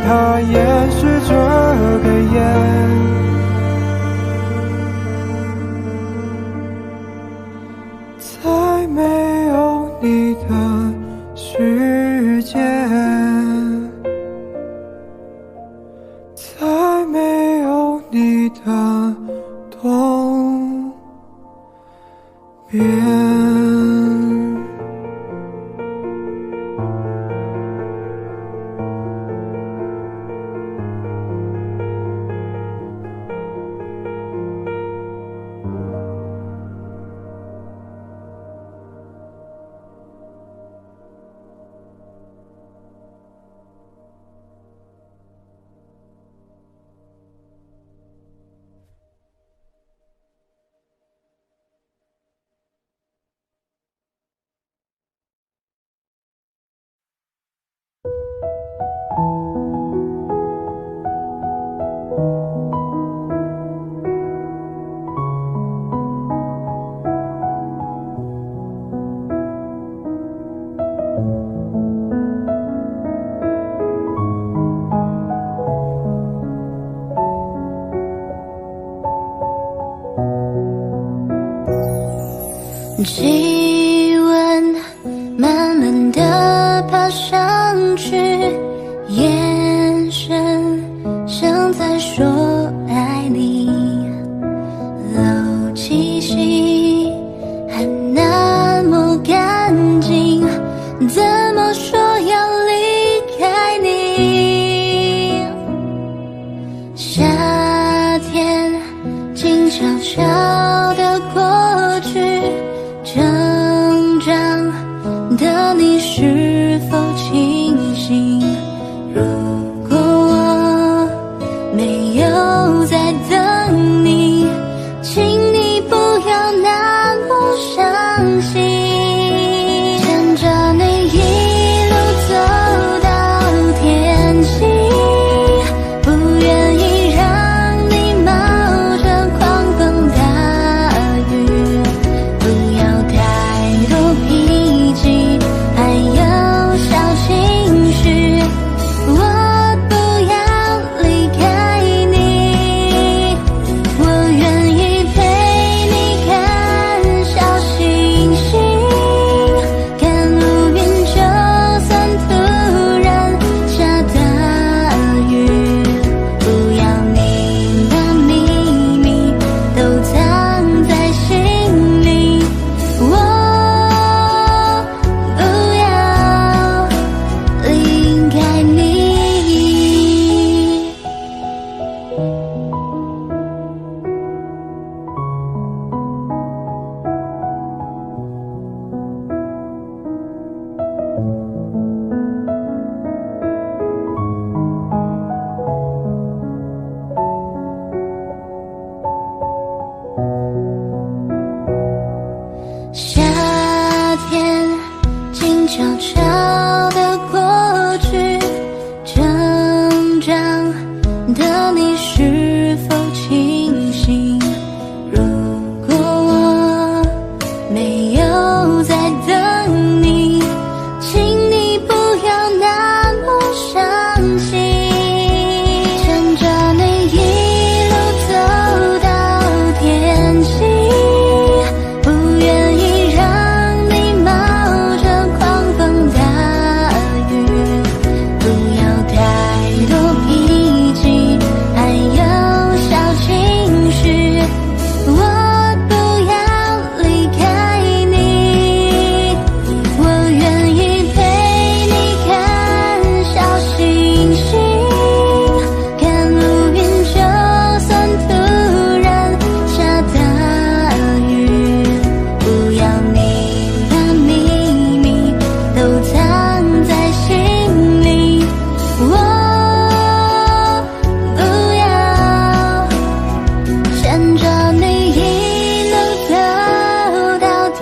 它掩饰着哽咽，在没有你的世界，在没有你的东边。气温慢慢地爬上去，眼神像在说爱你，漏气息还那么干净，怎么说要离开你？夏天静悄悄地过去，成长的你是否清醒？如果我没有在等你，请你不要那么伤心。牵着你一路走到天晴，不愿意让你冒着狂风大雨，不要太多脾气，还有小情绪。我不要离开你，我愿意陪你看小星星，看乌云，就算突然下大雨，不要你的秘密都藏在心里，我不要离开你。夏天静悄悄地过去，成长的你是否清醒？如果我没有在等你，请你不要那么伤心。牵着你一路走到天晴，不愿意让你冒着狂风大雨，不要太多脾气，还有小情绪。我不要离开你，我愿意陪你看小星星，看乌云，就算突然下大雨，不要你的秘密都藏在心里，我不要牵着你一路走到天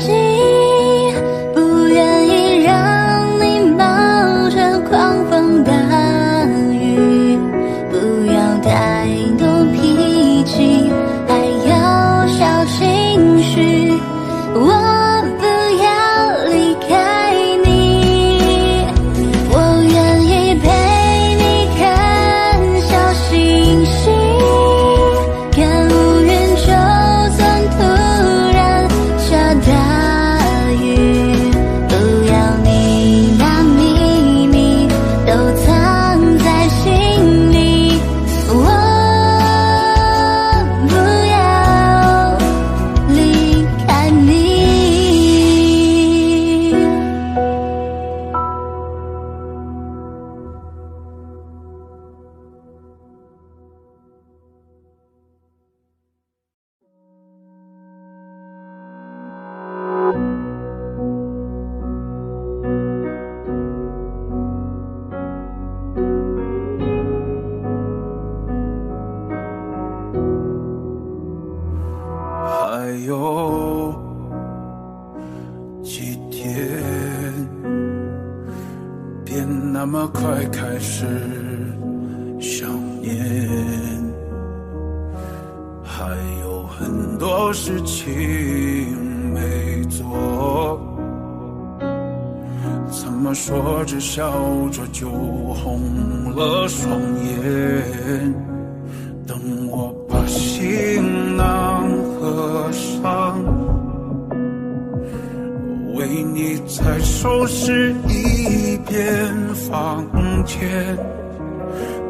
晴，不愿意让你冒着狂风大雨，不要太多脾气，还有小情绪，我不要离开你，我愿意陪你看小星星，看乌云，就算突然下大雨，不要你把秘密都藏在心里，我不要离开你。还有几天，别那么快开始想念，还有很多事情没做，怎么说着笑着就红了双眼，等我把行囊合上，为你再收拾一片房间，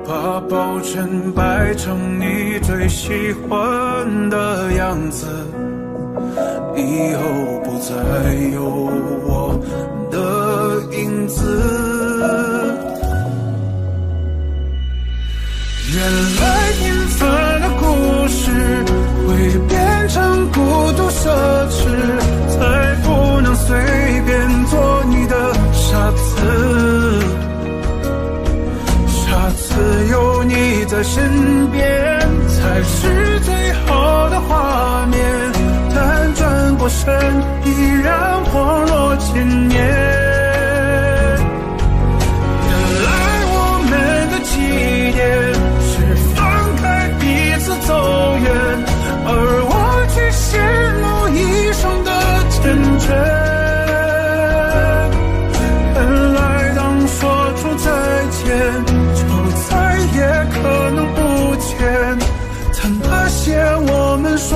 把抱枕摆成你最喜欢的样子，以后不再有我的影子。原来平凡的故事会变成孤独奢侈，才不能随便做你的傻子。下次有你在身边才是最好的画面，但转过身依然恍若千年。原来我们的起点是放开彼此走远，而我却羡慕一生的缱绻。原来当说出再见，就再也可能不见，但那些我们说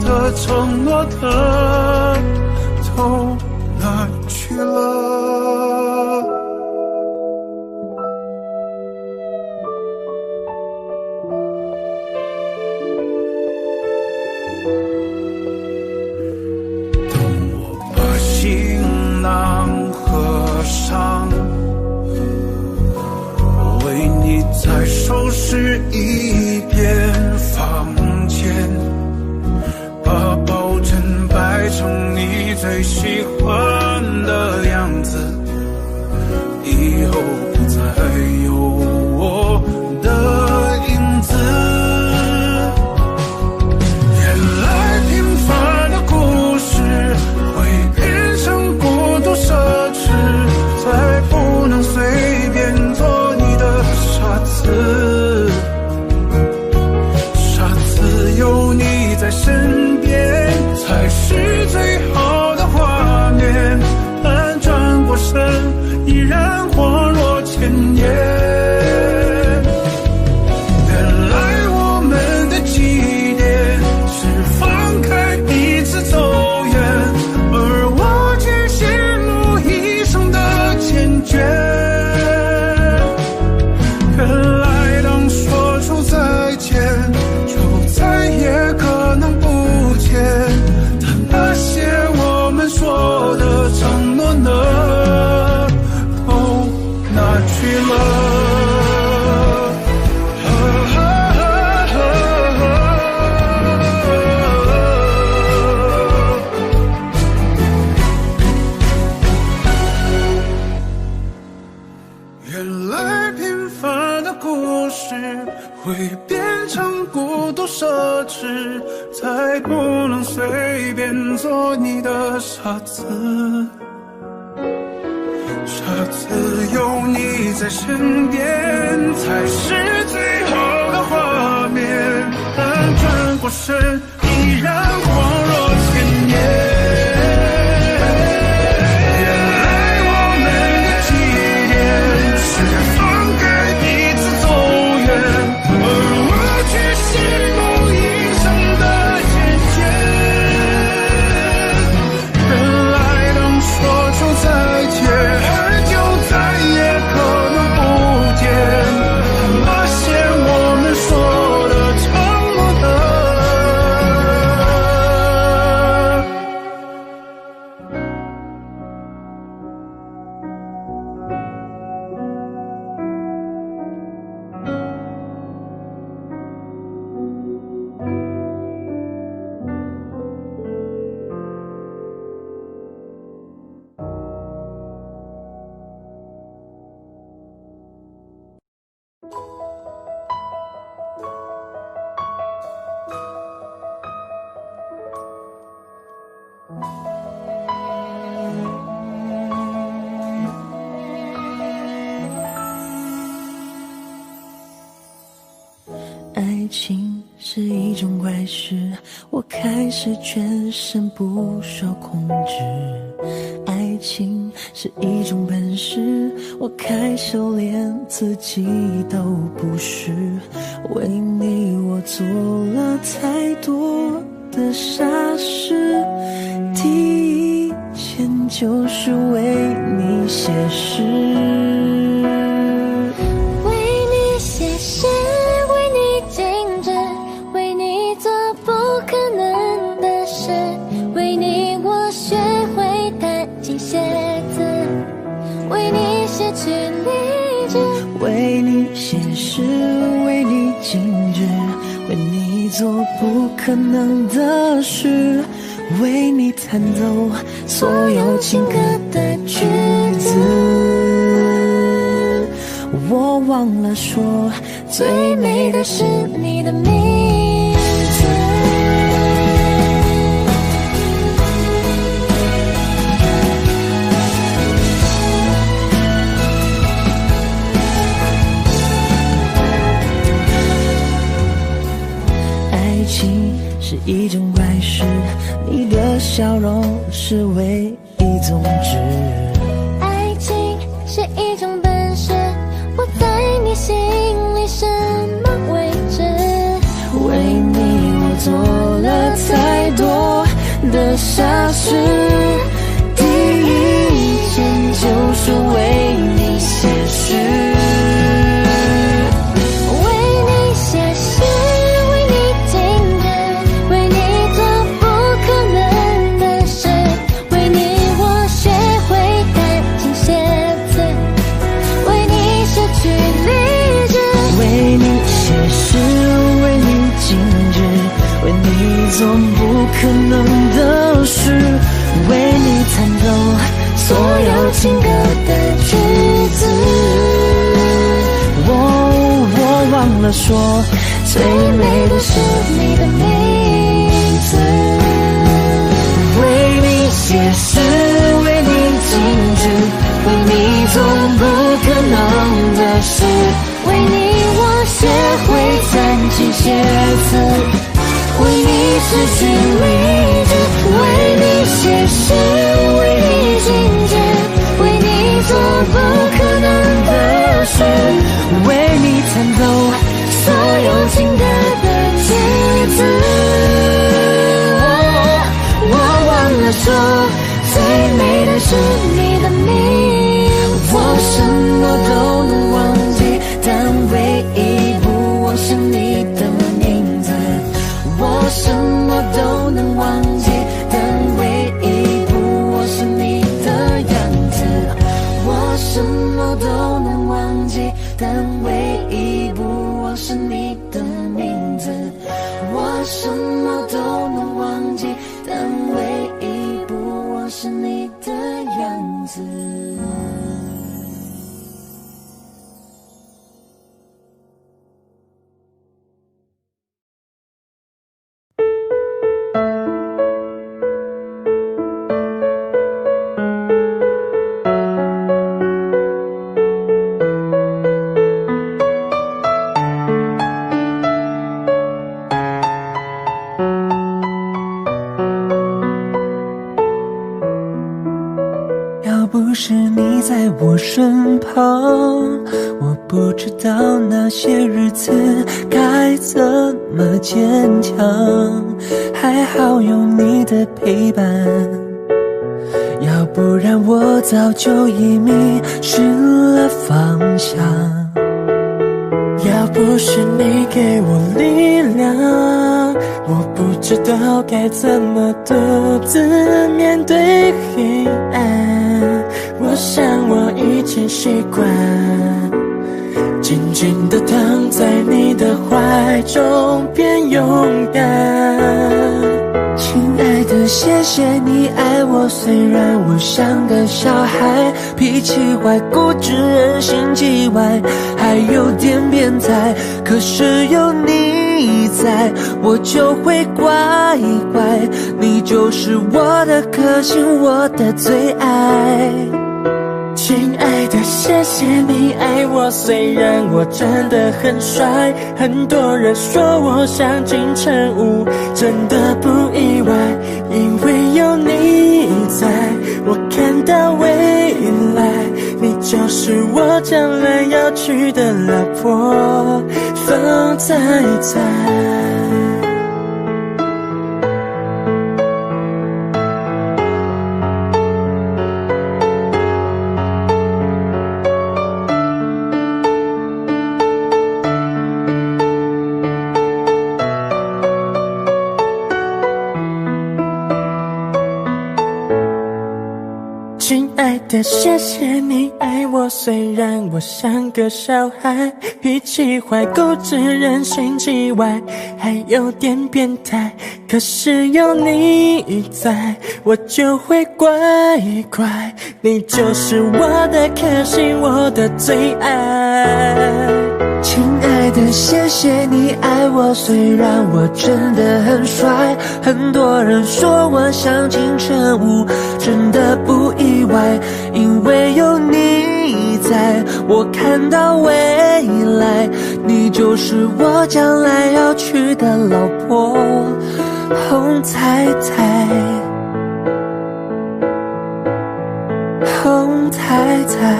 的承诺的都哪去了？等我把行囊合上，为你再收拾一遍房间，把抱枕摆成你最喜欢的样子，以后不再有我的影子。原来平凡的故事会变成孤独奢侈，才不能随便做你的傻子。下次有你在身边才是最好的画面，但转过身依然恍若千年。原来我们的起点是放开彼此走远，而我却羡慕一生的缱绻。原来当说出再见，就再也可能不见，但那些我们说的承诺呢，都哪去了？原来平凡的故事会变成孤独奢侈，才不能随便做你的傻子。下次有你在身边才是最好的画面，但转过身依然恍若千年。爱情是一种怪事，我开始全身不受控制。爱情是一种本事，我开始连自己都不是。为你我做了太多的傻事，第一件就是为你写诗。做不可能的事，为你弹奏所有情歌的句子。我忘了说，最美的是你的名字。爱情是一种怪事，你的笑容是唯一宗旨。爱情是一种本事，我在你心里什么位置？为你我做了太多的傻事，第一件就是为你写诗。做不可能的事，为你弹奏所有情歌的句子。我忘了说，最美的是你的名字。为你写诗，为你静止，为你做不可能的事，为你我学会弹琴写词。为你失去理智，为你写诗，为你静止，为你做不可能的事，为你弹奏所有情歌的句子。我忘了说，最美的是你的名字。我什么都能忘记，但唯一不忘是你的名字。我什么都能忘记，但唯一不忘是你的样子。我什么都能忘记，但唯一不忘是你的名字。我什么都能忘记，但唯一不忘是你的样子。不是你在我身旁，我不知道那些日子该怎么坚强。还好有你的陪伴，要不然我早就已迷失了方向。要不是你给我力量，我不知道该怎么独自面对黑暗。我想我已经习惯静静地躺在你的怀中，变勇敢。亲爱的，谢谢你爱我，虽然我像个小孩，脾气坏，固执，人心叽歪，还有点变态。可是有你在，我就会乖乖。你就是我的克星，我的最爱。亲爱的，谢谢你爱我，虽然我真的很帅，很多人说我像金城武，真的不意外，因为有你在，我看到未来，你就是我将来要娶的老婆，风在在。亲爱爱的谢谢你爱我，虽然我像个小孩，脾气坏，固执，人性之外，还有点变态。可是有你在，我就会乖乖，你就是我的克星，我的最爱。亲爱的，谢谢你爱我，虽然我真的很帅，很多人说我像金城武，真的不意外，因为有你在，我看到未来，你就是我将来要娶的老婆，红太太，红太太，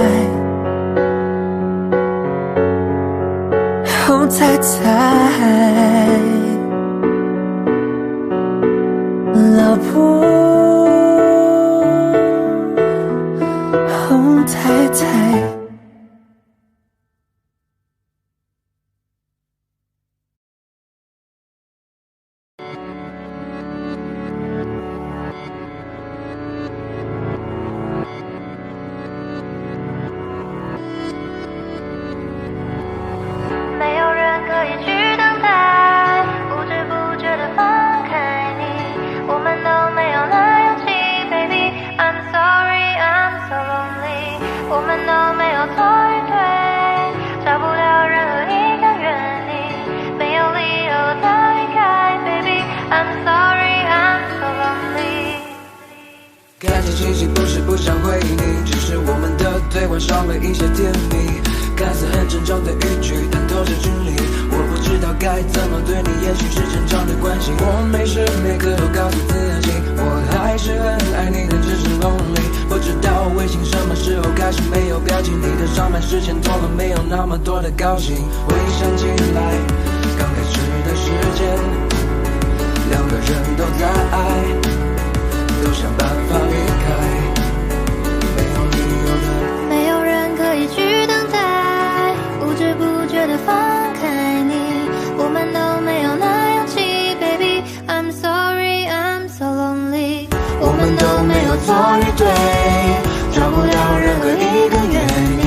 红太太，老婆，红太太。没有人可以去等待，不知不觉地放开你，我们都没有那勇气 ，baby。I'm sorry, I'm so lonely。我们都没有错与对，找不了任何一个原因，没有理由的离开 ，baby。I'm sorry, I'm so lonely。看见信息不是不想回应你，只是我们的对话少了一些甜蜜。看似很沉重的语句，但都是距离。我不知道该怎么对你，也许是正常的关系。我每时每刻都告诉自己，我还是很爱你的，只是 lonely。不知道微信什么时候开始没有表情，你的上班时间多了，没有那么多的高兴。回想起来，刚开始的时间，两个人都在爱，都想办法离开，没有理由的。没有人可以去等待，不知不觉地放开你，我们都没有那勇气 ，baby。I'm sorry, I'm so lonely。我们都没有错与对，找不到任何一个原因，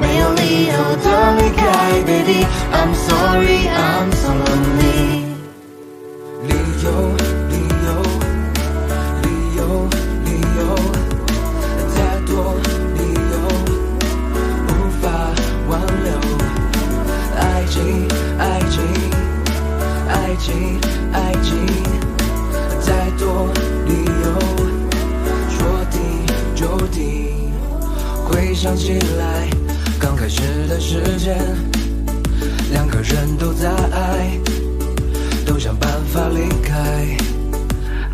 没有理由的离开 ，baby。I'm sorry, I'm so lonely。理由，理由，理由，理由，太多理由无法挽留。爱情，爱情，爱情，爱情，太多理由，说定就定。回想起来，刚开始的时间，两个人都在爱，都想办法离开，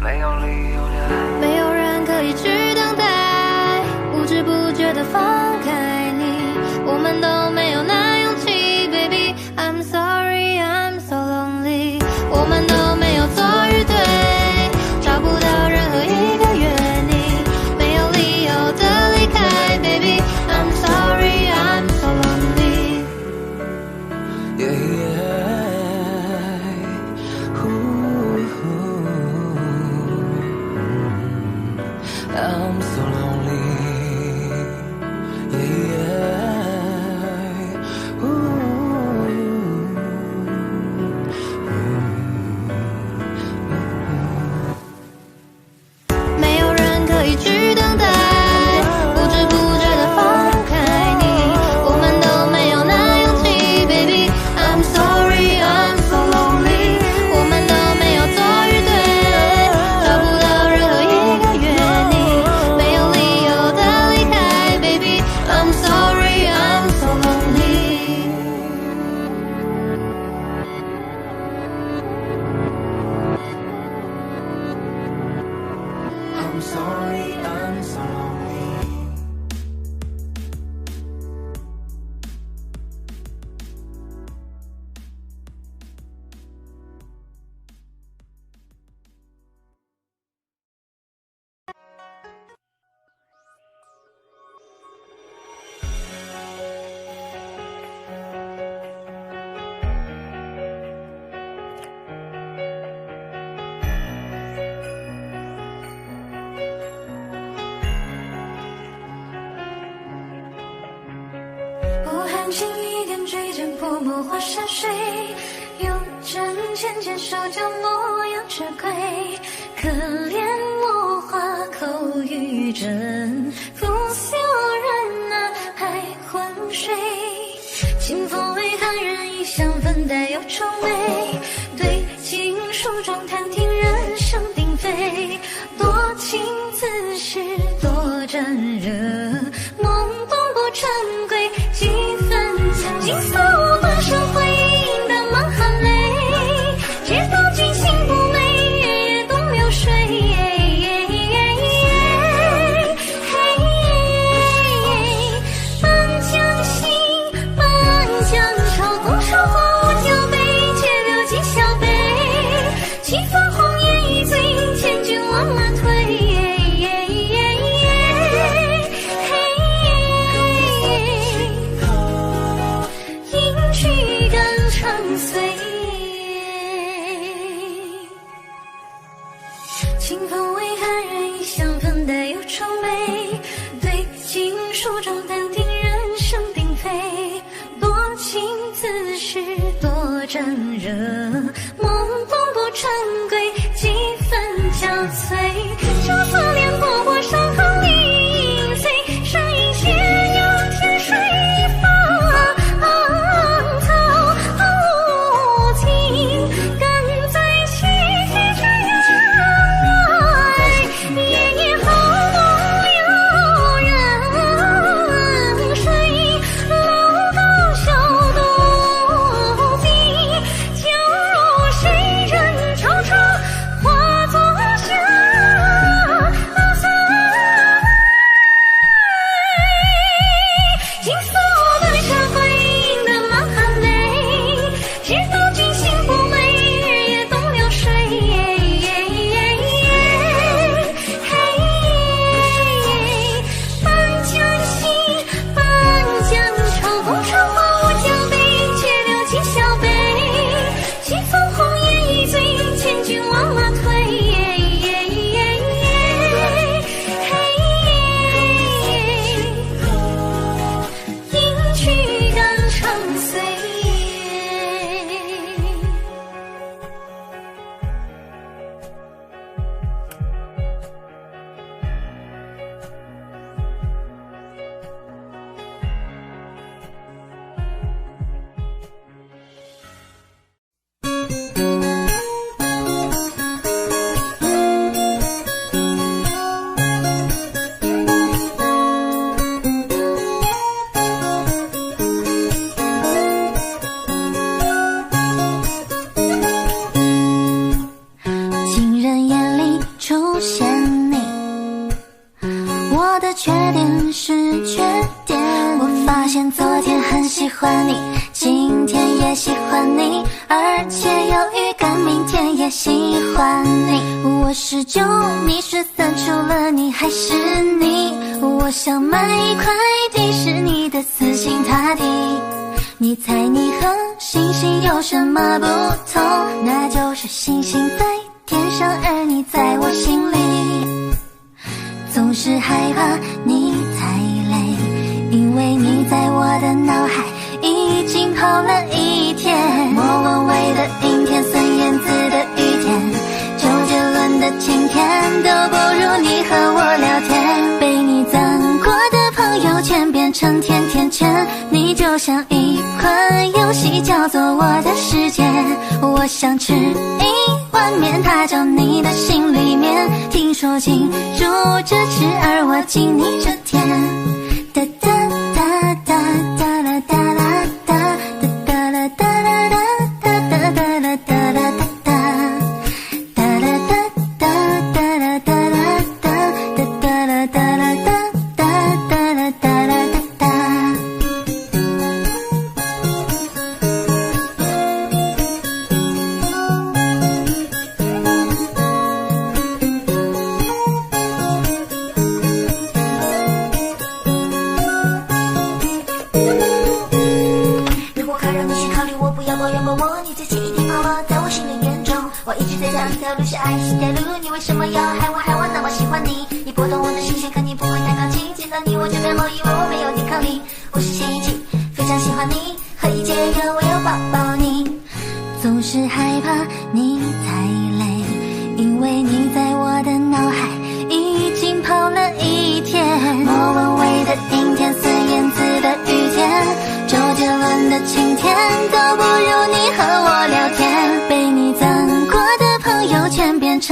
没有理由的爱。没有人可以去等待，不知不觉地放开你，我们都没有那勇气 ，baby。I'm sorry, I'm so lonely。我们都没有错与对，找不到任何一个原因，没有理由的离开 ，baby。I'm sorry, I'm so lonely。Yeah, yeah. I'm so lonely. Yeah.没有人可以去等待，不知不觉地放开你，我们都没有那勇气 ，baby。I'm sorry, I'm so lonely。我们都没有错与对，找不到任何一个原因，没有理由的离开 ，baby。I'm sorry, I'm so lonely。I'm sorry, I'm so lonely. 没轻一点追着泼墨画山水，有针尖尖手脚洛阳纸贵，可怜落花口欲真，不休人啊还昏睡。清风微寒人意香氛带有愁眉，对镜梳妆弹听人声鼎沸，多情自是多沾惹，梦动不成归，几分金色断手回应的满含泪，直到君心不美，日夜东流水，半江心半江潮，共韶华无酒杯，且留几小杯，几番红颜一醉，千军万马退，应去肝肠碎。清风微寒人意香氛带有愁眉，对镜梳妆弹听人声鼎沸，多情自是多沾惹，梦动不成归，几分憔悴，这思念过火伤痕零碎，身影斜阳天水芳草无情，赶在西天之外，夜夜好梦留人睡，楼高小肚鸡，酒入谁人惆怅，化作霞色。金色断舍回应的满含泪，直到君心不美，日夜东流水，半江心半江潮，共韶华无酒杯，且留几小杯，几番红颜一醉，千军万马退，应去肝肠碎。情人眼里出现你，我的缺点是缺点。我发现昨天很喜欢你，今天也喜欢你，而且有预感明天也喜欢你。我是9，你是3，除了你还是你。我想买一块迪士尼的4星塔地，你猜你和星星有什么不同？那就是星星在天上，而你在我心里。总是害怕你太累，因为你在我的脑海已经跑了一天。莫文蔚的阴天，孙燕姿的雨天，周杰伦的晴天，都不如你和我聊天。被你赞过的朋友圈变成甜甜圈，你就像一款游戏，叫做我的世界。我想吃一碗面，它叫你的心里面。听说进住着吃，而我进你这天。哒哒哒哒哒啦哒啦哒哒啦哒啦哒哒哒哒啦哒啦哒哒哒啦哒哒哒啦哒啦哒哒哒啦哒啦哒哒哒啦哒啦哒哒。如果可让你去考虑，我不要抱怨过我，你最近一定跑了，在我心里严重。我一直在讲一条路是爱情的路，你为什么要害我那么喜欢你？你拨动我的心弦，可你不会太靠近，见到你我就最后以为我没有抵抗力。我是谢一季，非常喜欢你。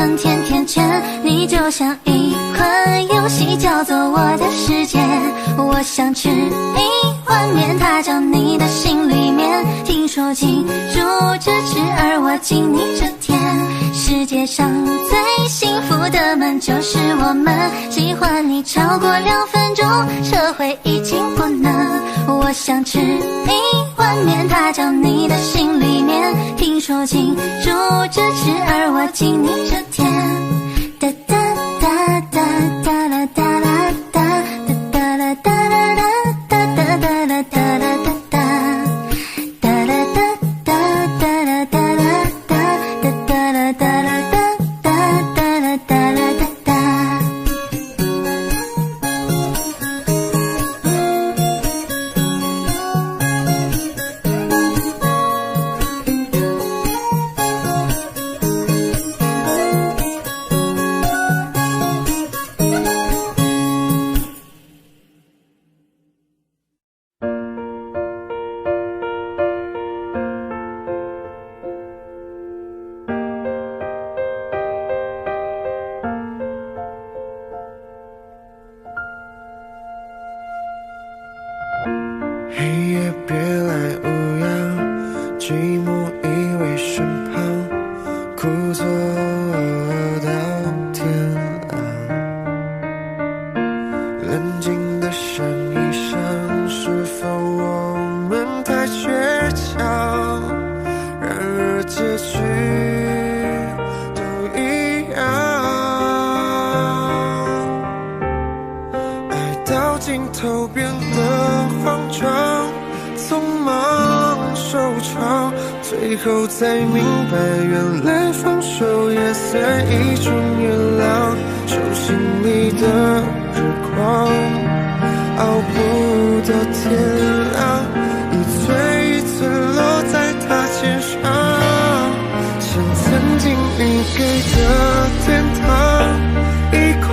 成甜甜圈，你就像一款游戏，叫做我的世界。我想吃一碗面，它叫你的心里面。听说进入这池，而我进你这天。世界上最幸福的们就是我们，喜欢你超过2分钟，这回已经不能。我想吃一碗面，它叫你的心里面。听说进入这池，而我进你这天。哒哒哒哒哒啦哒啦哒哒哒啦哒啦哒哒哒哒啦哒啦哒哒哒啦哒哒哒啦哒啦哒哒哒啦哒啦哒哒哒啦哒啦哒哒。黑夜别来无恙，寂寞依偎身旁，故作到天亮。冷静地想一想，是否我们太倔强？然而结局都一样，爱到尽头变得慌张，匆忙收场，最后才明白，原来放手也算一种原谅。手心里的日光，熬不到天亮，一寸一寸落在他肩上，像曾经你给的天堂，一空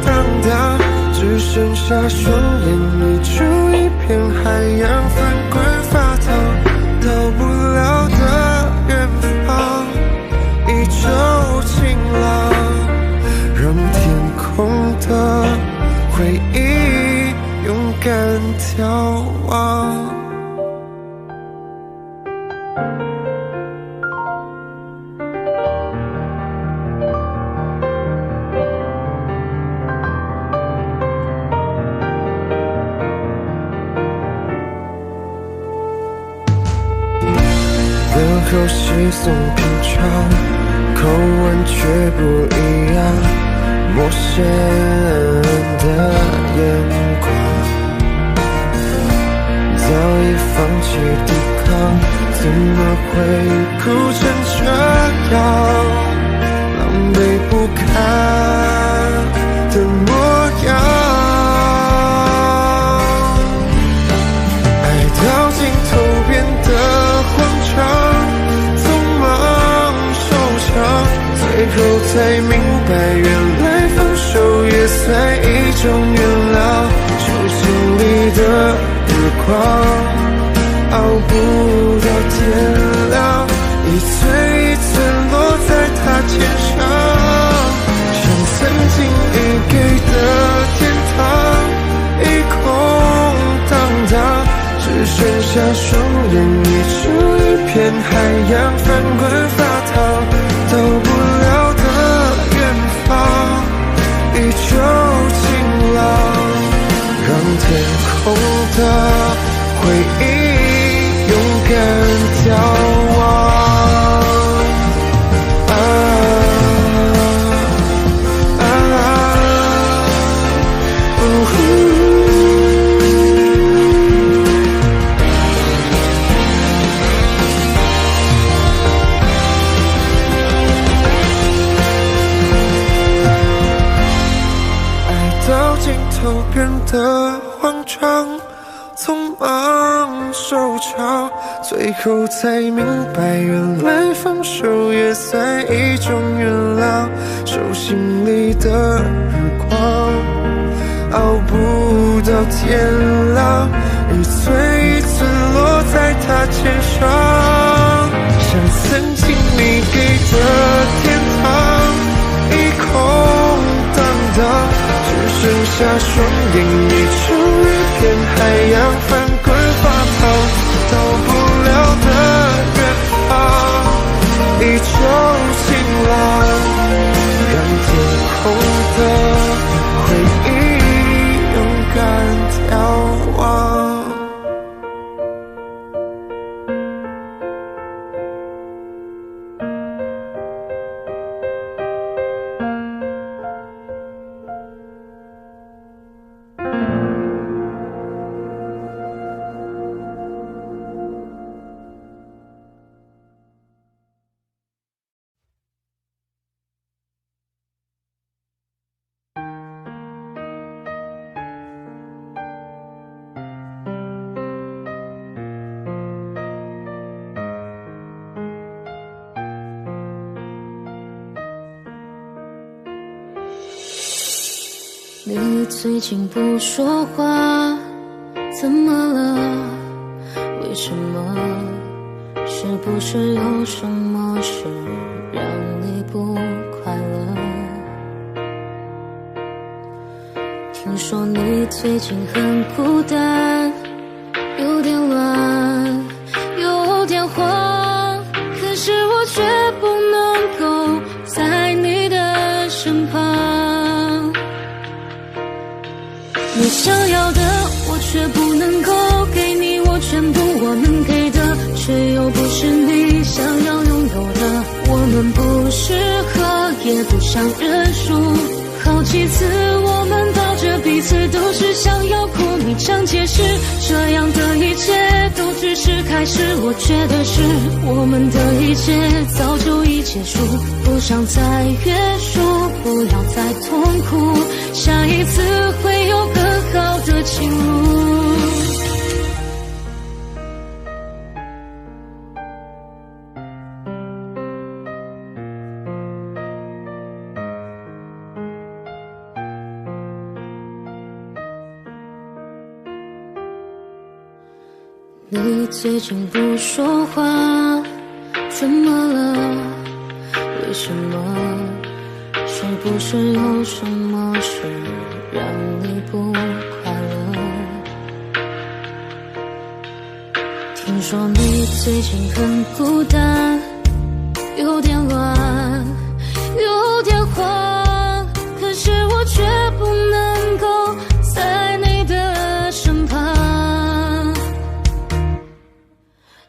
荡荡，只剩下双眼溢出一片海洋，翻滚发烫，到不了的远方，一周晴朗，让天空的回忆勇敢眺望。问候稀松平常，口吻却不一样，陌生的眼光，早已放弃抵抗，怎么会哭成这样，狼狈不堪的模样。爱到尽头变得慌张，最后才明白，原来放手也算一种原谅。手心里的日光，熬不到天亮，一寸一寸落在他肩上，像曾经你给的天堂，一空荡荡，只剩下双眼溢出一片海洋，翻滚发烫，到不了的远方，一周晴朗，让天空的回忆勇敢眺望。头变得慌张，匆忙收场，最后才明白，原来放手也算一种原谅。手心里的日光，熬不到天亮，一寸一寸落在他肩上，像曾经你给的天堂，剩下双眼，一处一片海洋，翻滚发烫，到不了的远方，一周晴朗，让天空的回忆勇敢眺望。你最近不说话，怎么了？为什么？是不是有什么事让你不快乐？听说你最近很孤单，有点乱，有点慌，可是我却不能够在你的身旁。你想要的我却不能够给你，我全部我能给的却又不是你想要拥有的。我们不适合也不想认输，好几次我们抱着彼此都是想要哭，你常解释这样的一切都只是开始，我觉得是我们的一切早就已结束，不想再约束，不要再痛苦，下一次会有更好的情路。你最近不说话，怎么了？为什么？是不是有什么事让你不快乐？听说你最近很孤单，有点乱，有点慌，可是我却不能够在你的身旁。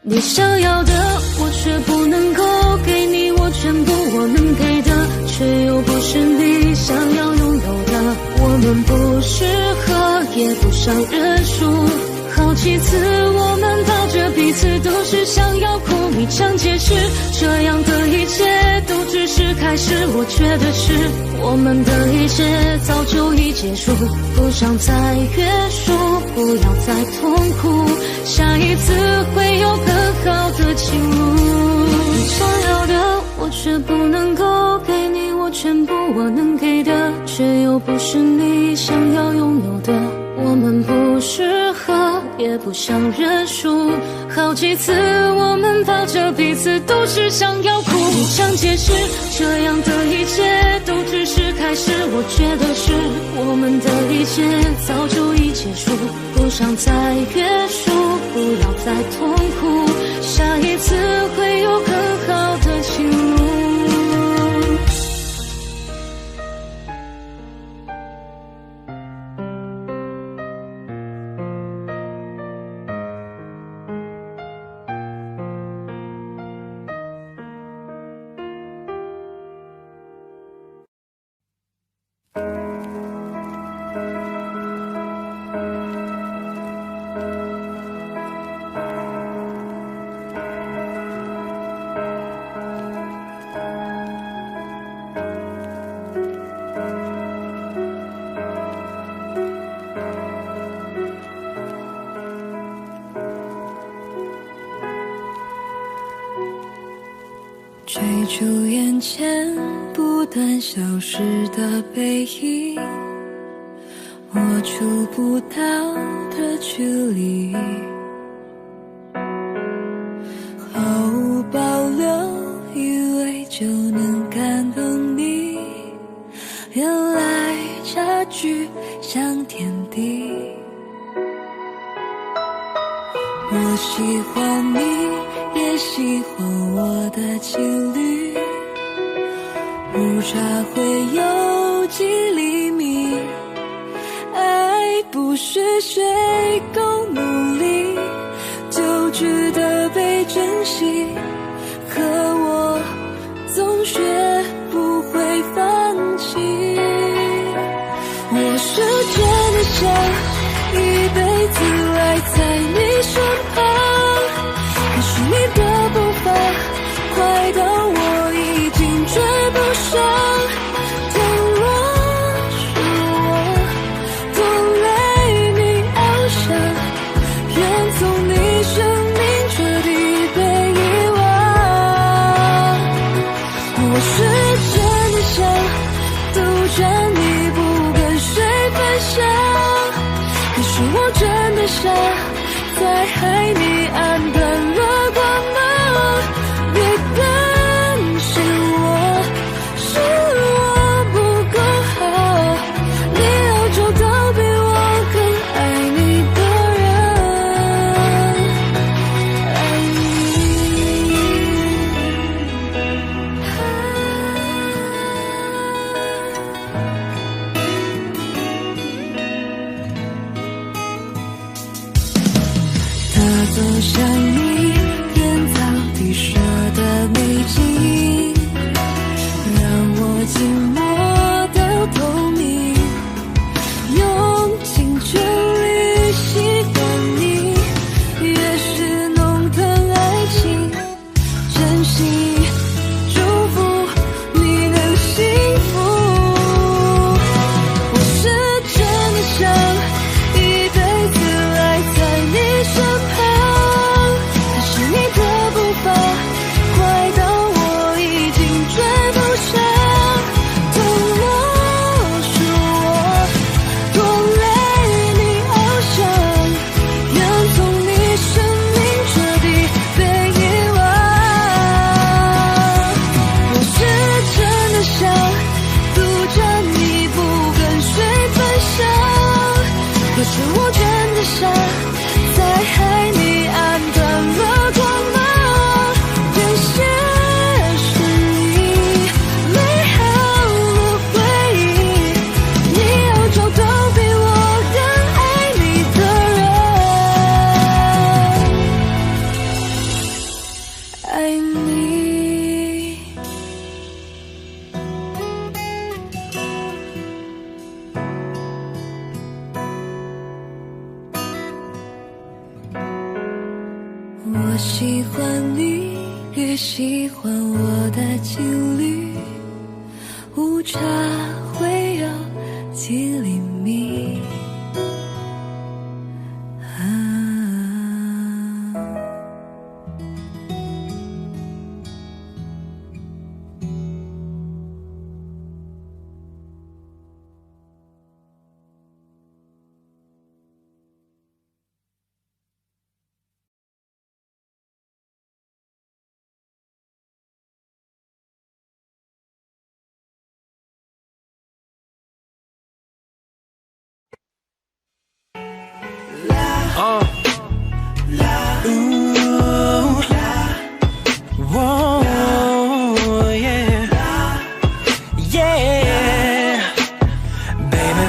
你想要的我却不能够给你，我全部我能给的却又不是你想要拥有的。我们不适合也不想认输，好几次我们抱着彼此都是想要哭，你常解释这样的一切都只是开始，我觉得是我们的一切早就已结束，不想再约束，不要再痛苦，下一次会有更好的情路。你想要的我却不能够给你，我全部我能给的却又不是你想要拥有的。我们不适合也不想认输，好几次我们抱着彼此都是想要哭，你常解释这样的一切都只是开始，我觉得是我们的一切早就已结束，不想再约束，不要再痛苦，下一次会有更好的情路。追逐眼前不断消失的背影，我触不到的距离，毫无保留以为就能感动你，原来假差距像天地。我喜欢你，也喜欢我的情侣，误差会有几厘米，爱不是谁够努力就值得被珍惜，可我总学不会放弃。我是真的想一辈子赖在你身旁，可是你的步伐快到我已经追不上。倘若是我多累你翱翔，愿从你生命彻底被遗忘。我是真的想独占你不跟谁分享，可是我真的傻，在海里暗淡了光芒。别担心我，是我不够好，你要找到比我更爱你的人，爱你。他走向你人造地设的美景，让我静默到透明，用尽全力喜欢你，越是弄疼爱情，真心祝福你能幸福。我是真的想一辈子赖在你身旁，可是你的步伐快到我已经追不上。倘若是我多累你翱翔，愿从你生命彻底被遗忘。我是真的想独占你不跟谁分享，可是我真的傻，在海里暗淡了光芒。这些是你美好的回忆，你要找到比我更爱你的人，爱你。我喜欢你，也喜欢我的情侣，误差会有几厘米。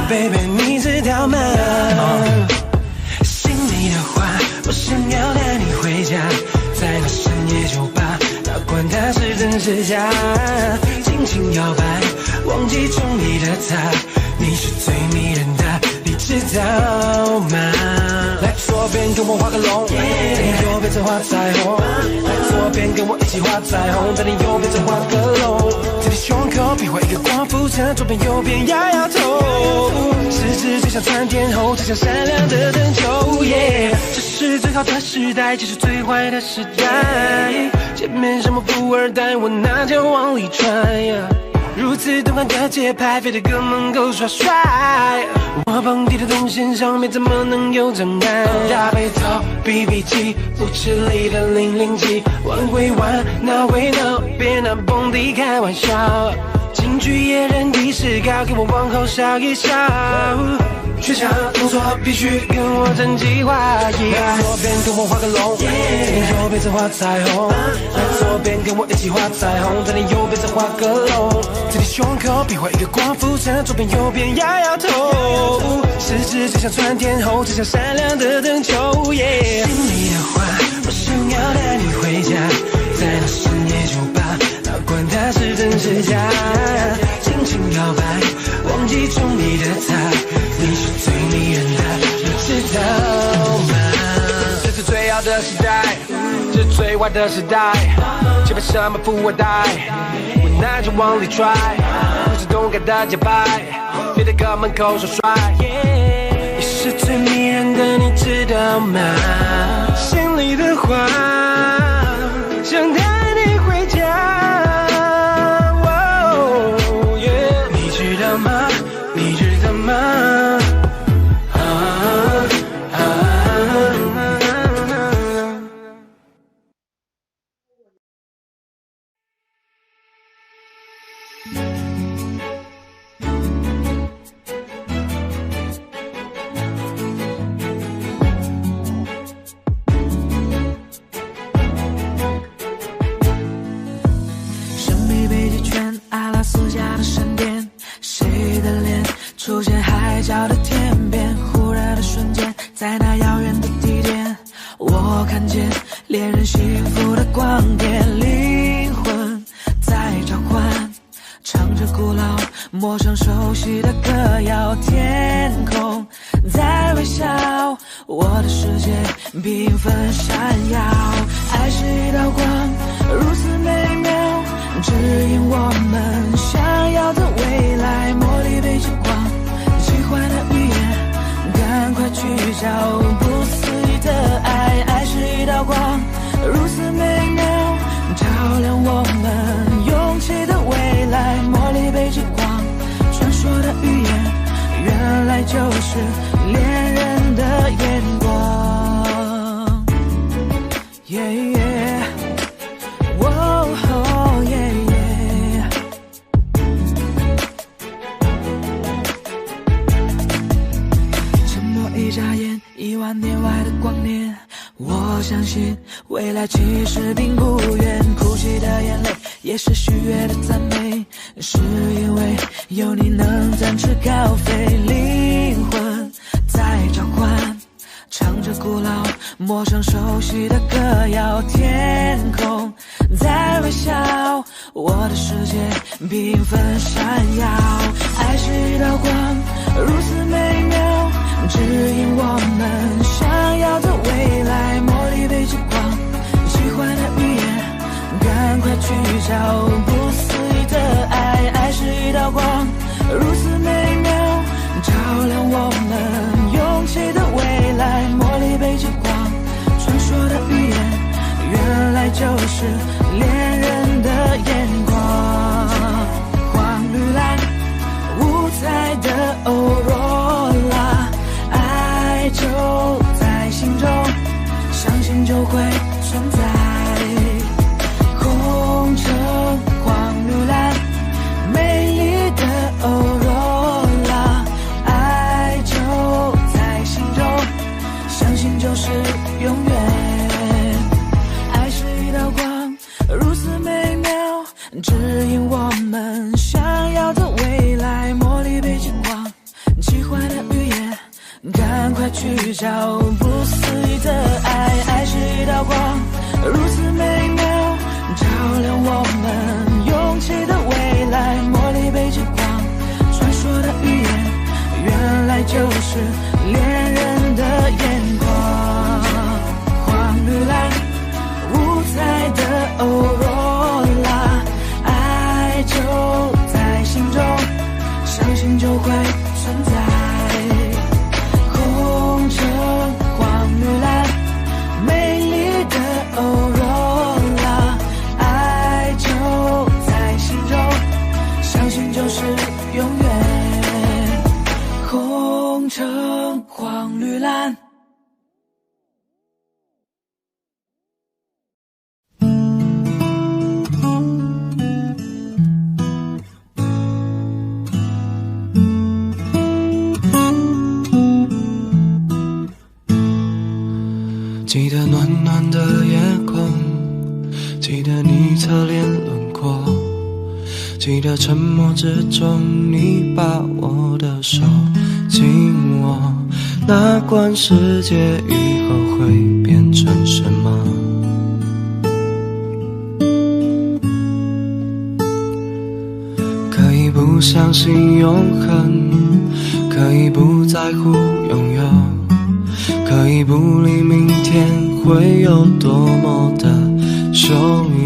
Baby， 你知道吗？心里的话，我想要带你回家，在那深夜酒吧，哪管它是真是假，轻轻摇摆，忘记中意的他，你是最迷人的，你知道吗？来左边跟我画个龙，在你右边再画彩虹，来左边跟我一起画彩虹，在你右边再画个龙，在你胸口比划一个光复层，左边右边摇摇头，十指就像窜天后，就像闪亮的灯球，这是最好的时代，这是最坏的时代，前面什么富二代，我哪条往里穿呀？如此动感的节拍，非得哥们够耍帅。我绑定的动线上面怎么能有障碍？大背头 BB 机，不吃力的007，玩归玩，闹归闹，别拿蹦迪开玩笑。京剧野人的视角，给我往后笑一笑。学校动作必须跟我整计划，左边跟我画个龙，右边再画彩虹。左边跟我一起画彩虹，在你右边再画个龙。在你胸口比划一个光复城，左边右边摇摇头。十指就像窜天后，就像闪亮的灯球。心里的话，我想要带你回家，在那深夜酒吧，哪管它是真是假，轻轻摇摆，忘记中你的他。你是最迷人的，你知道吗？这是最好的时代，这是最坏的时代。前面什么富二代，我拿着往里拽，不是动感的节拍，别在哥门口耍帅。你是最迷人的，你知道吗？心里的话，想带你回家。你知道吗？你知道吗？神秘北极圈，阿拉斯加的闪电，谁的脸出现海角的天边？忽然的瞬间，在那遥远的地点，我看见恋人幸福的光点，灵魂在召唤，唱着古老陌生熟悉的歌谣，天空在微笑，我的世界缤纷闪耀，爱是一道光，如此美妙，指引我们想要的未来，茉莉被之光，喜欢的语言，赶快去找不思议的爱，爱是一道光，如此美妙，照亮我们勇气的未来，茉莉被之光，传说的语言，原来就是恋人的眼光。Yeah, yeah. Whoa, oh, yeah, yeah. 沉默一眨眼，10000年外的光年，我相信未来其实并不远，哭泣的眼泪也是喜悦的赞美，是因为有你能展翅高飞，灵魂在召唤，唱着古老陌生熟悉的歌谣，天空在微笑，我的世界缤纷闪耀，爱是一道光，如此美妙，指引我们想要的未来，茉莉被之光，喜欢的语言，赶快去找不思议的爱，爱是一道光，如此美妙，照亮我们勇气的未来，茉莉被之光，传说的语言，原来就是恋人的眼光，黄绿蓝五彩的欧若拉，爱就在心中，相信就会存在，红橙黄绿蓝，美丽的欧若拉，爱就在心中，相信就是永远，爱是一道光，如此美妙，指引我们想要的未来，茉莉被之光，奇幻的语言，赶快去找不思议的爱，爱是一道光，如此美妙，照亮我们勇气的未来，茉莉被之光，传说的语言，原来就是恋人的眼光，黄绿蓝五彩的欧若拉，爱就在心中，相信就会存在，红橙黄绿蓝，美丽的欧若拉，爱就在心中，相信就是永远，红橙黄绿蓝。晚的夜空，记得你侧脸轮廓，记得沉默之中你把我的手紧握，哪管世界以后会变成什么，可以不相信永恒，可以不在乎拥有，可以不理明天会有多么的汹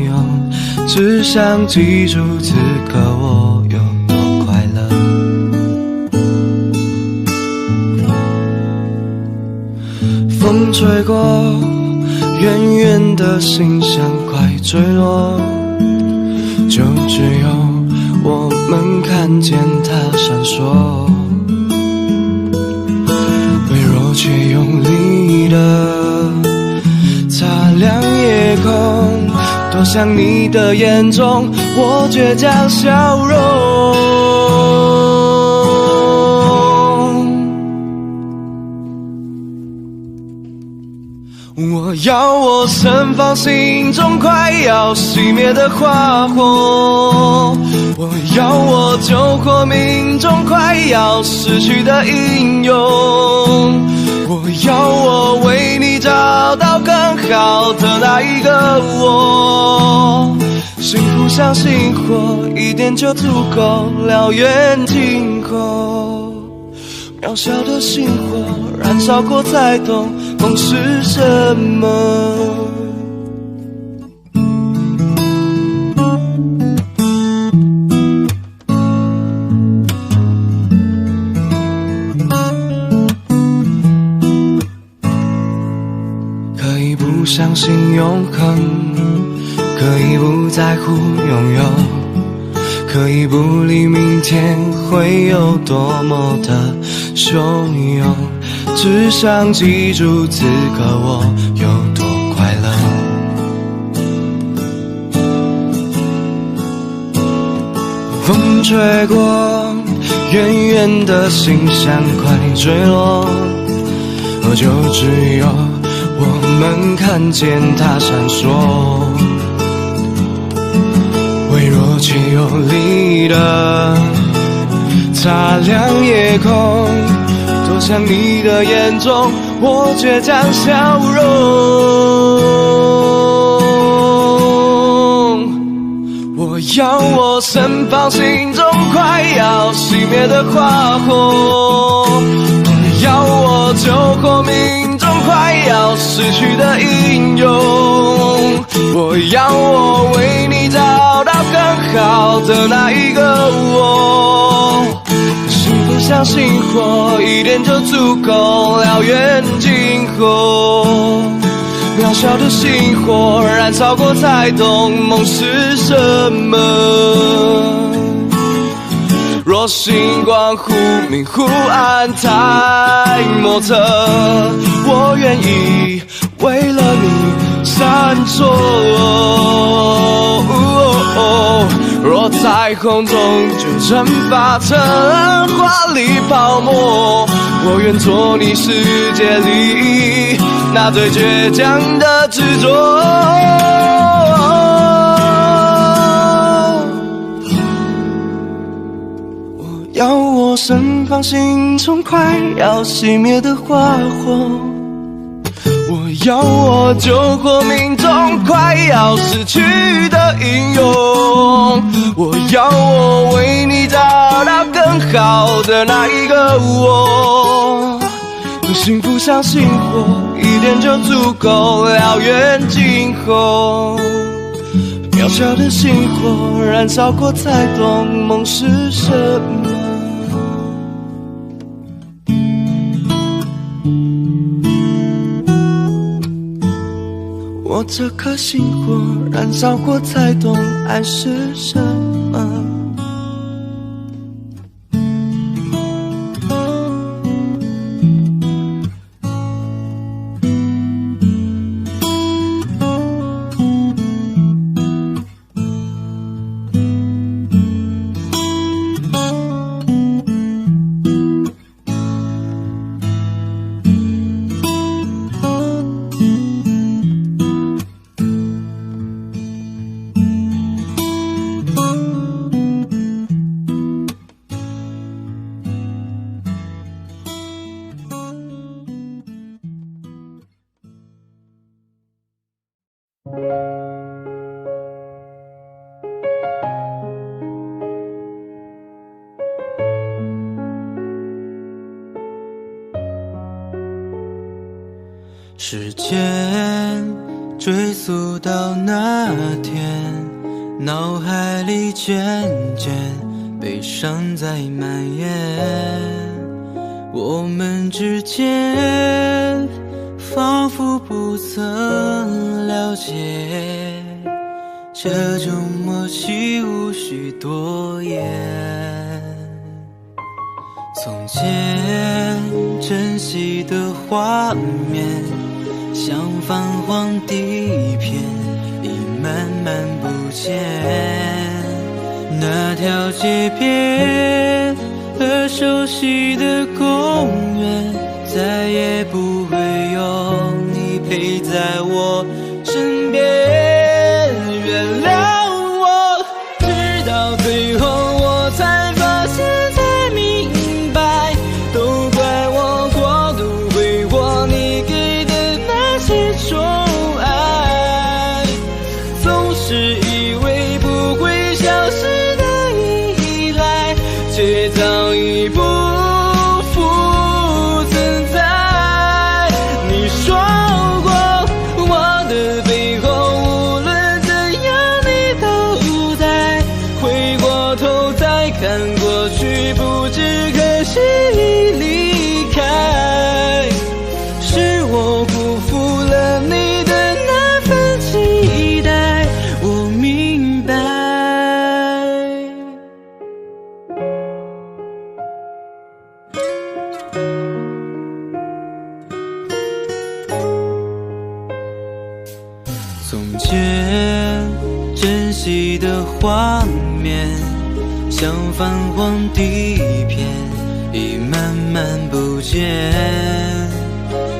涌，只想记住此刻我有多快乐。风吹过，远远的心像快坠落，就只有我们看见它闪烁，微弱却用力的擦亮夜空，多像你的眼中我倔强笑容。我要我盛放心中快要熄灭的花火，我要我救活命中快要失去的英勇，我要我为你找到更好的那一个我，幸福像星火，一点就足够燎原今后，渺小的星火燃烧过才懂梦是什么。可以不相信永恒，可以不在乎拥有，可以不理明天会有多么的汹涌，只想记住此刻我有多快乐。风吹过，远远的心像快坠落，就只有我们看见它闪烁，微弱却有力的擦亮夜空，多像你的眼中我倔强笑容。我要我盛放心中快要熄灭的花火，我要我救活命中快要失去的英勇，我要我为你找到更好的那一个我，幸福像星火，一点就足够燎原今后，渺小的星火燃烧过才懂梦是什么。若星光忽明忽暗太莫测，我愿意为了你闪烁。若在空中就蒸发成华丽泡沫，我愿做你世界里那最倔强的执着。要我盛放心中快要熄灭的花火，我要我救活命中快要失去的英勇，我要我为你找到更好的那一个我，幸福像星火，一点就足够燎原今后，渺小的星火燃烧过才懂梦是什么。我这颗星火燃烧过才懂爱是什么。时间追溯到那天，脑海里渐渐悲伤在蔓延，我们之间仿佛不曾了解，这种默契无需多言。从前珍惜的画面，像泛黄地片，已慢慢不见。那条街边和熟悉的公园，再也不会有你陪在我身边。原谅我，直到最后我才发现，才明白，都怪我过度挥霍你给的那些宠爱，总是以为不会消失的依赖，却早已不复存在。你说过我的背后无论怎样你都在，回过头再看过去，不知何时已离开。是我辜负了你的那份期待，我明白。从前珍惜的画面，像泛黄地片，已慢慢不见。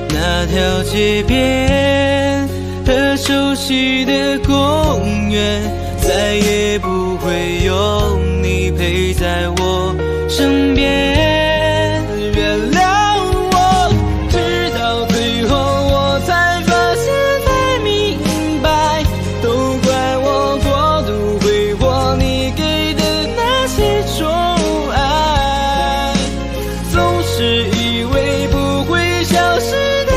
那条街边和熟悉的公园，再也不会有你陪在我身边。原谅我，直到最后我才发现，才明白，都怪我过度挥霍你给的那些宠爱，总是以为不会消失的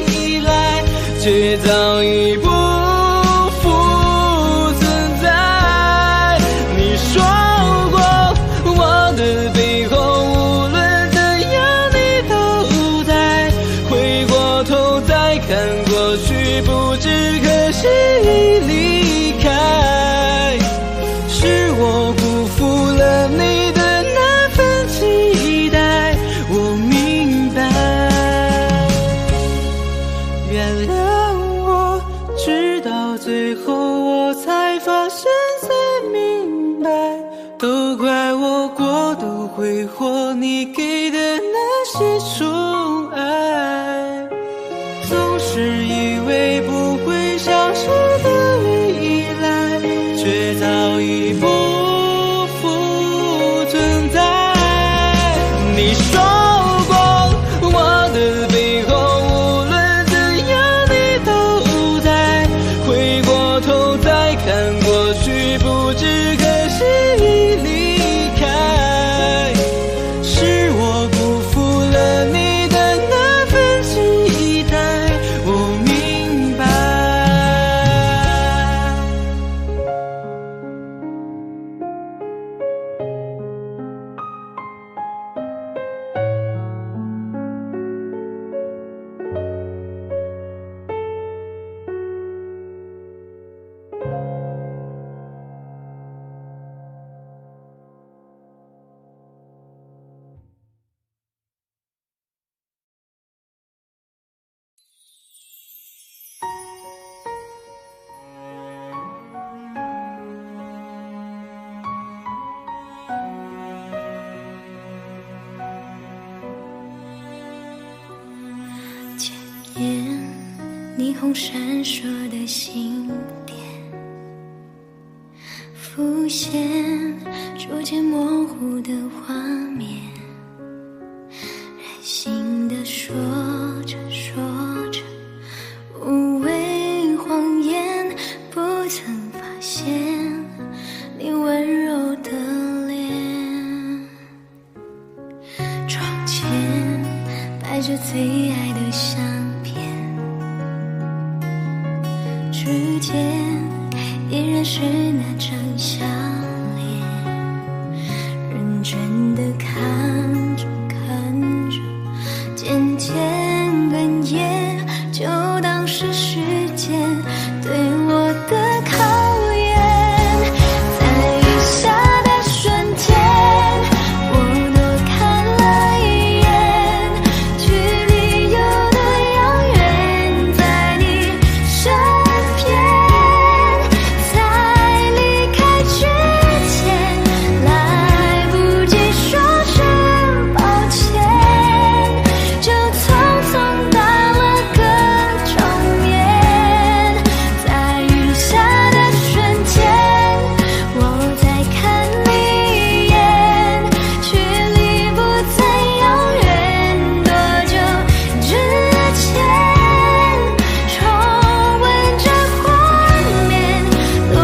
依赖，却早已不复存在。你说过我的背后无论怎样你都在，回过头再看过去，不知何时已离开。是我辜负了你的那份期待，我明白。原谅我，直到最后我才发现，才明白，都怪我过度挥霍你给的那些宠爱，总是以为不会消失的依赖，却早已不复存在。你说过我的背后无论怎样你都在，回过头再看过去，不知何时已离开。是我辜负了你的那份期待，我明白。千年霓虹闪烁的星点，浮现逐渐模糊的画面，任性的说着说着，无谓谎言，着最爱的相片，指尖依然是那张笑脸，认真的看着看着，渐渐哽咽，就当是时间对我的考验。在雨下的瞬间，我多看了一眼，距离有多遥远，在你身边，在离开之前，来不及说声抱歉，就匆匆打了个照面。在雨下的瞬间，我再看你一眼，距离不再遥远，多久之前，重温这画面，多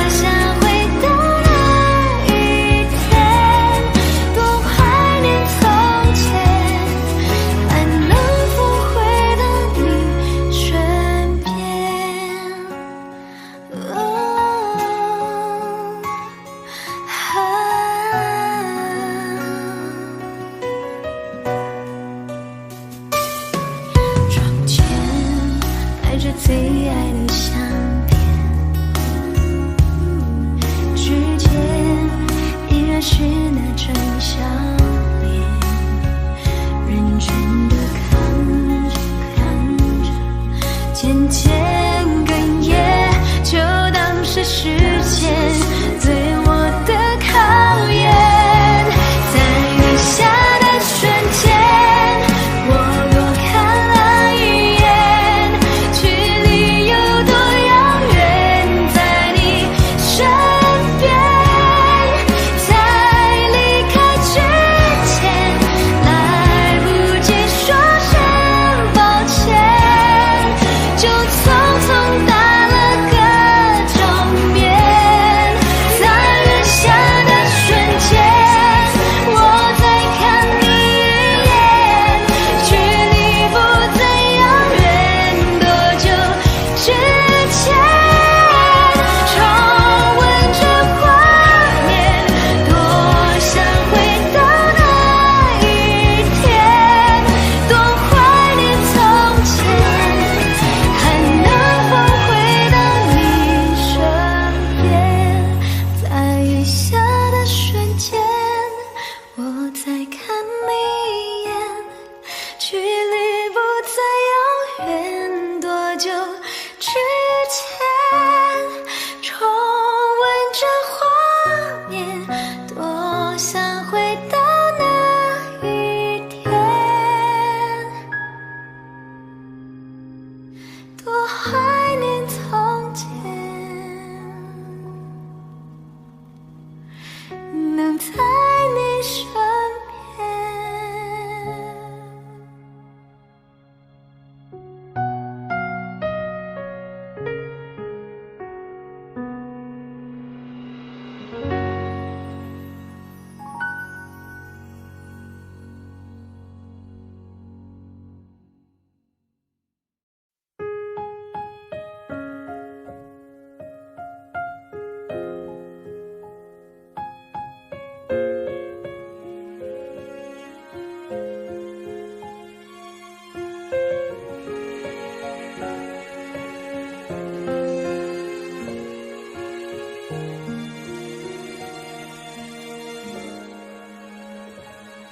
想回到那一天，多怀念从前，还能否回到你身边？窗前摆着最爱的相片，指尖依然是那张笑脸，认真的看着看着，渐渐哽咽，就当是时间对我的考验。在雨下的瞬间，我多看了一眼，距离有多遥远，在你身边，在离开之前，来不及说声抱歉，就匆匆打了个照面。在雨下的瞬间，我再看你一眼，距离不再遥远，多久之前，重温这画面，多想回到那一天，多怀念从前，还能否回到你身边？在雨下的瞬间，我再看你一眼，距离不再遥远，多久之前，重温这画面，多想回到那一天，多怀念从前，能在你身边。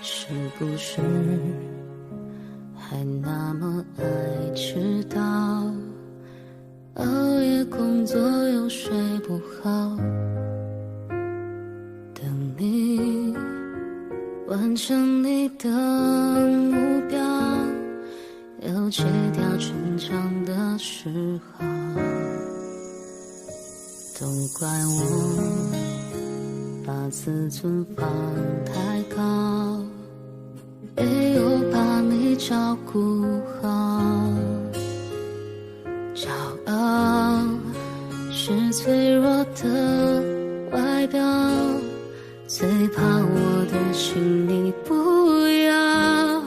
是不是还那么爱迟到？熬夜工作又睡不好，等你完成你的目标，又戒掉逞强的嗜好。都怪我把自尊放太高，没有把你照顾好。骄傲是脆弱的外表，最怕我的心你不要。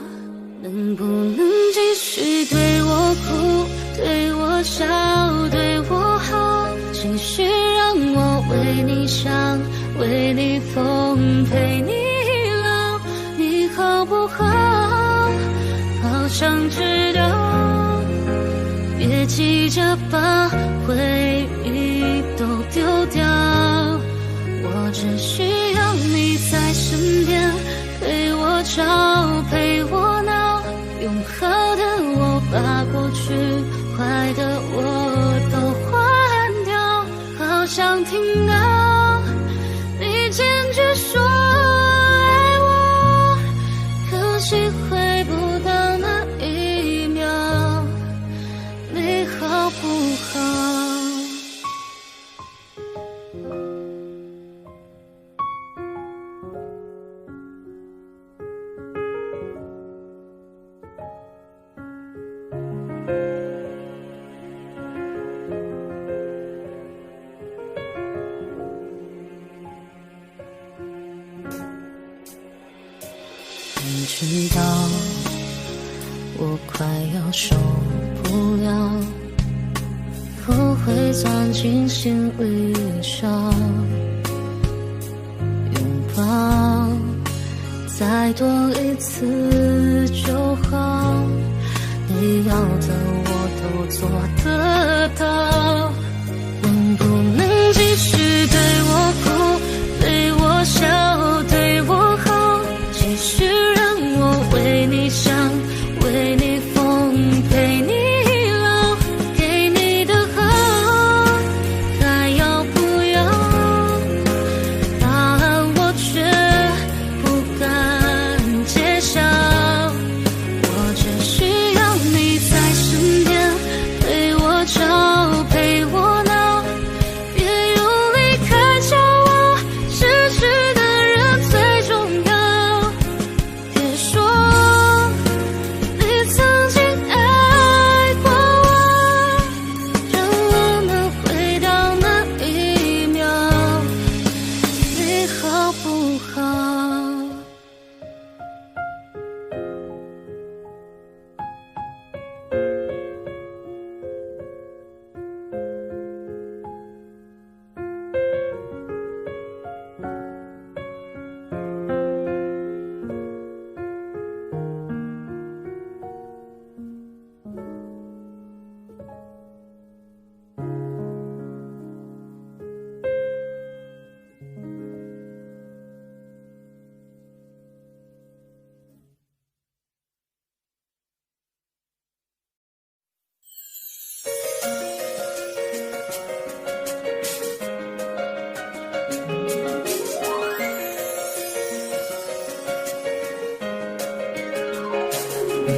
能不为你疯陪你老，你好不好？好想知道，别急着把回忆都丢掉，我只需要你在身边，陪我吵，陪我闹，用好的我把过去坏的我都换掉，好想听到你坚决说爱我，可惜回不到那一秒，你好不好？你知道我快要受不了，不会钻进心里伤，拥抱再多一次就好，你要的我都做得到，能不能继续对我哭，对我笑，对我好，继续让我为你想，为你疯，陪你老，给你的好，还要不要？答案我却不敢揭晓，我只需要你在身边，陪我吵，陪我闹，别用离开教我，失去的人最重要。别说你曾经爱过我，让我能回到那一秒，你好不好？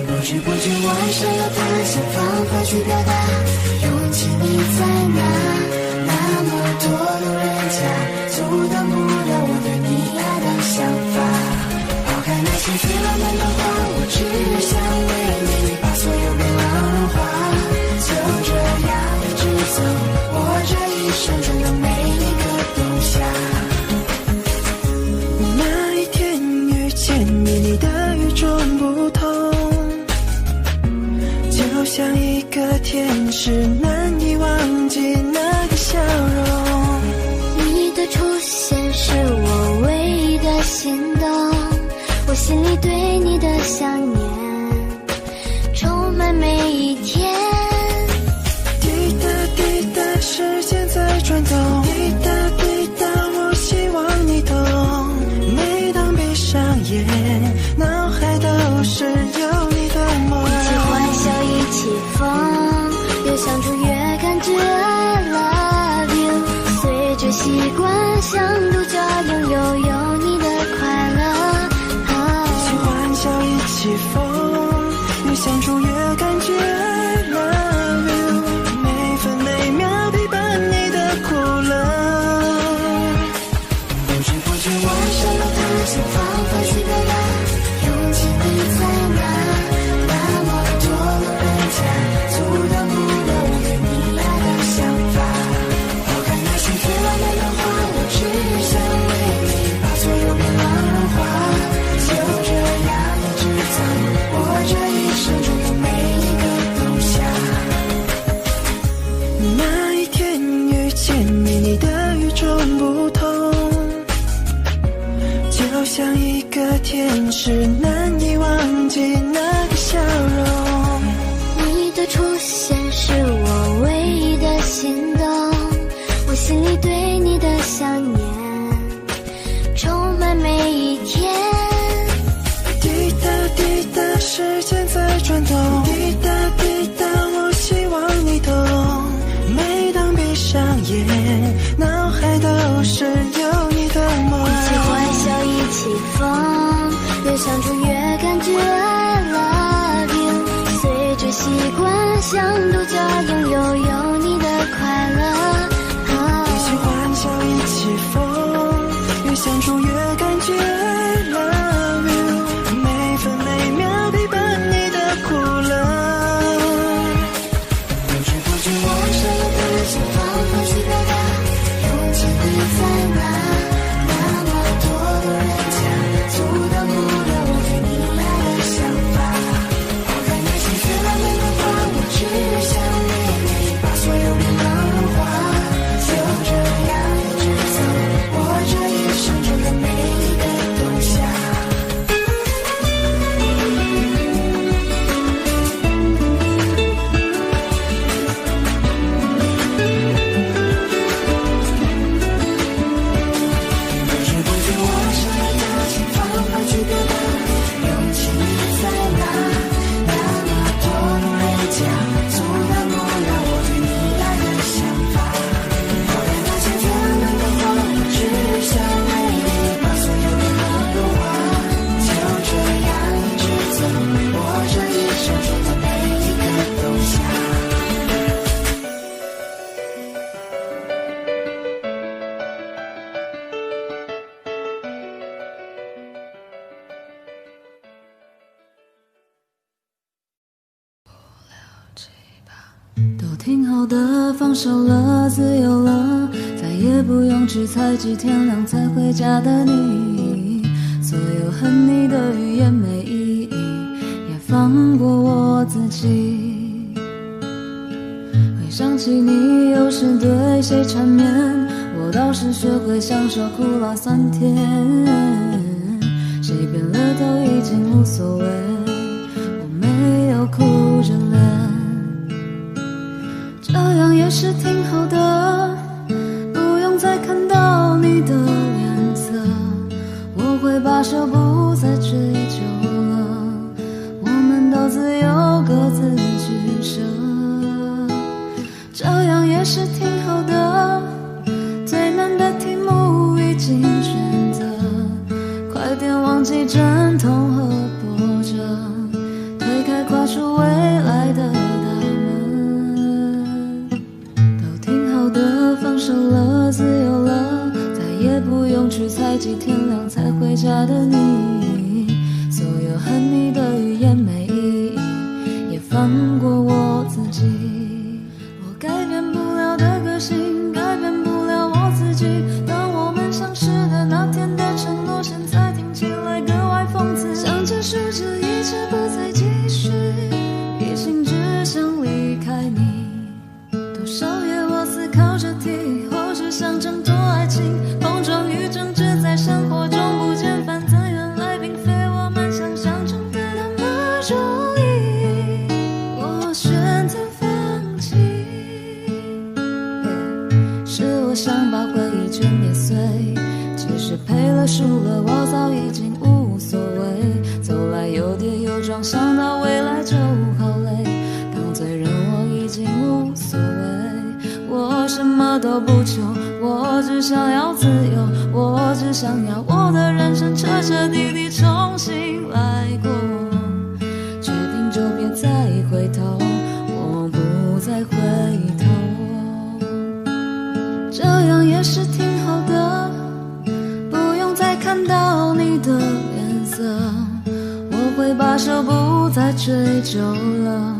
不知不觉我想要他，想方法去表达，勇气你在哪？那么多路人甲，阻挡不了我对你爱的想法。抛开那些最浪漫的话，我只想为你把所有变浪融化。就这样一直走，我这一生中的每一个冬夏。那一天遇见你，你的与众不同，就像一个天使，难以忘记那个笑容。你的出现是我唯一的心动，我心里对你的想念充满每一天。滴答滴答，时间在转动，滴答滴答，我希望你懂。每当闭上眼，脑海都是有你的梦。一起欢笑，一起疯，越相处越感觉 I love you。随着习惯，像独角拥有你的快乐。一起欢笑，一起疯，越相处越感觉 I love you。每分每秒陪伴你的苦乐。不知不觉我想要他，想方法去表达，勇气你在哪？那么多路人甲，阻挡不了我对你爱的想法。抛开那些最浪漫的话，我只想为你把所有变浪融化。就这样一直走，我这一生中的每一个冬间在转动，滴答滴答，我希望你懂。每当闭上眼，脑海都是有你的梦。一起欢笑，一起疯，越相处越感觉 I love you。随着习惯，像独家拥有你的快乐。一起欢笑，一起疯，越相处越感觉 I love you。每分每秒陪伴你的苦乐。不知不觉，我舍得想放放去表达，勇气会在哪？那么多人家阻挡不了我对你爱的想法。抛开那些自然的话，我只想为你把所有脸庞融化。就这样一直走，我这一生中的每一个冬夏。不知不觉，我舍得想放放去表达，勇气在哪？那么多路人甲阻挡不了我对你爱的想法。抛开那些自然的话，我只想为你把所有脸庞融化。就这样一直走，我这一生中的每一个冬夏。都挺好的，放手了，自由了，再也不用去猜忌天亮才回家的你。所有恨你的语言没意义，也放过我自己。回想起你有时对谁缠绵，我倒是学会享受苦辣酸甜。谁变了都已经无所谓，我没有哭着脸。这样也是挺好的，不用再看到你的脸色，我会把手不再追究了，我们都自由各自取舍。这样也是挺好的，最难的题目已经选择，快点忘记阵痛和波折，推开跨出未来的放手了，自由了，再也不用去猜忌天亮才回家的你。所有恨你的语言没意义，也放过我自己。我改变不了的个性，改变不了我自己。当我们相识的那天的承诺，现在听起来格外讽刺。想结束这一切，不再继续，一心只想离开你。多少夜我思考着题，或是想挣脱爱情，碰撞与争执在生活中不见，反正原来并非我们想象中的那么容易。我选择放弃，是我想把回忆全捏碎。其实赔了输了，我早已经无所谓。走来有跌有撞，想到未来就好累。当罪人我已经无所谓。我什么都不求，我只想要自由，我只想要我的人生彻彻底底重新来过。决定就别再回头，我不再回头。这样也是挺好的，不用再看到你的脸色，我会把手不再追究了，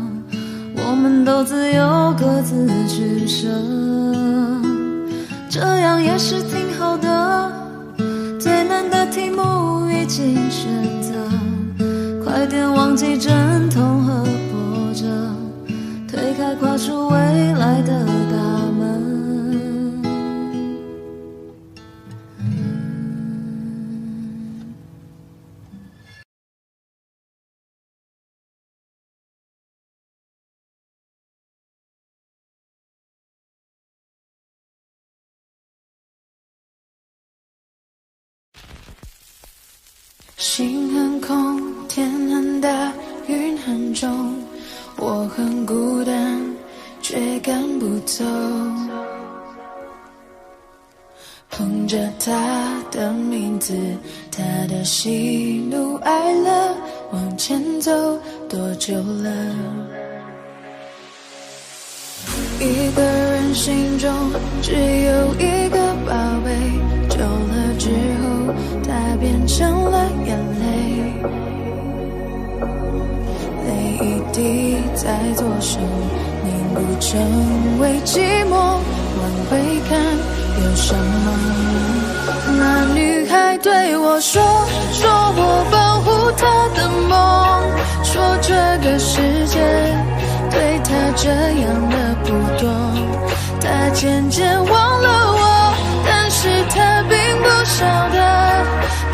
我们都自由各自取舍。这样也是挺好的，最难的题目已经选择，快点忘记阵痛和波折，推开跨出未来的大门。心很空，天很大，云很重，我很孤单，却赶不走。哼着他的名字，他的喜怒哀乐，往前走多久了？一个人心中只有一个宝贝，久了之后，它变成了眼泪。泪一滴在左手凝固成为寂寞，往回看有什么？那女孩对我说我保护她的梦，说这个世界对她这样的不多，她渐渐忘了我，但是她并不晓得，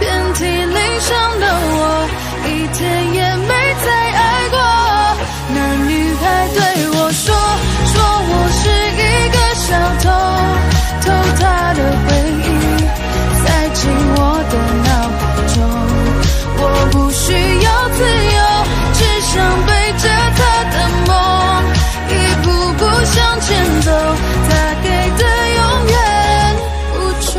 遍体鳞伤的我，一天也没再爱过。那女孩对我说我是一个小偷，偷她的回忆，塞进我的脑海中。我不需要自由，只想背着她的梦，一步步向前走，她给的永远不重。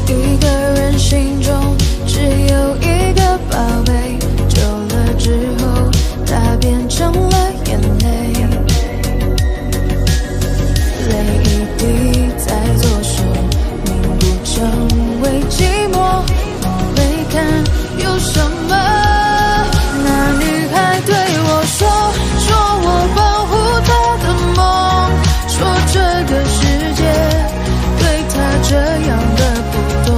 一个人心中只有一个宝贝，久了之后，它变成了眼泪。泪一滴在左手凝固成为寂寞，往回看有什么？那女孩对我说我保护她的梦，说这个世界对她这样的不多，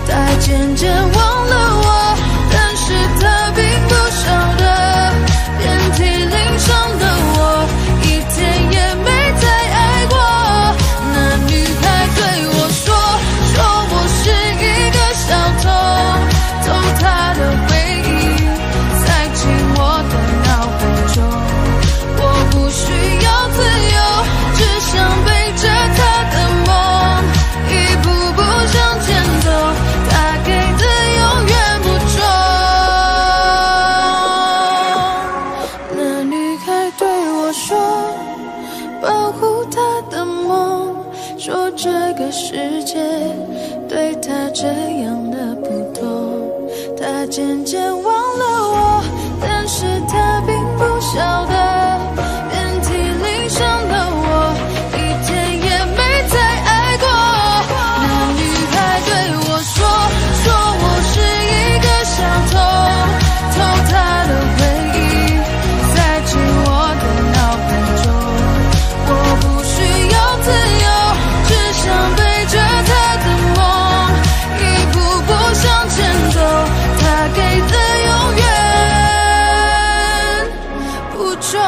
她渐渐忘了我，但是她并不晓得，遍体鳞伤的我，一天也没再爱过。那女孩对我说我是一个小偷，偷她的回忆，塞进我的脑海中。我不需要自由，只想背着她的梦，一步步向前走，她给的永远不重。那女孩对我说保护她的梦，说这个世界对她这样的不多，她渐渐忘了我，但是她并不晓得，遍体鳞伤的我，一天也没再爱过。那女孩对我说我是一个小偷，偷她的回忆，塞进我的脑海中。我不需要自由，只想背着她的梦，一步步向前走，她给的永远不重。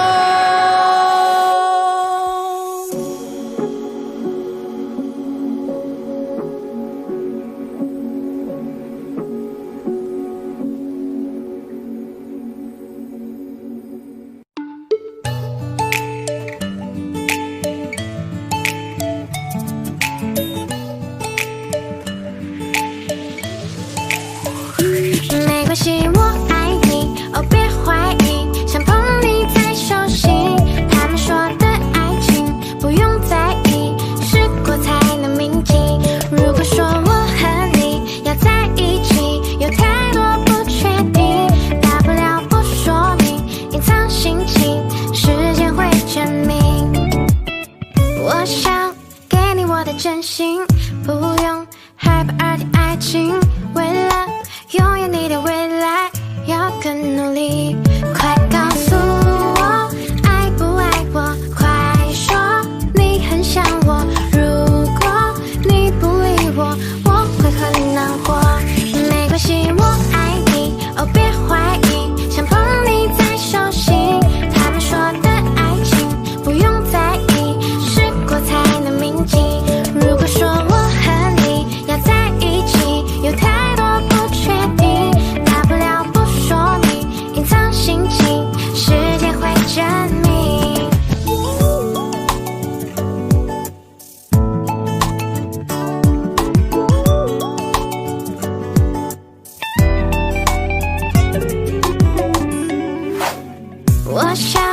我想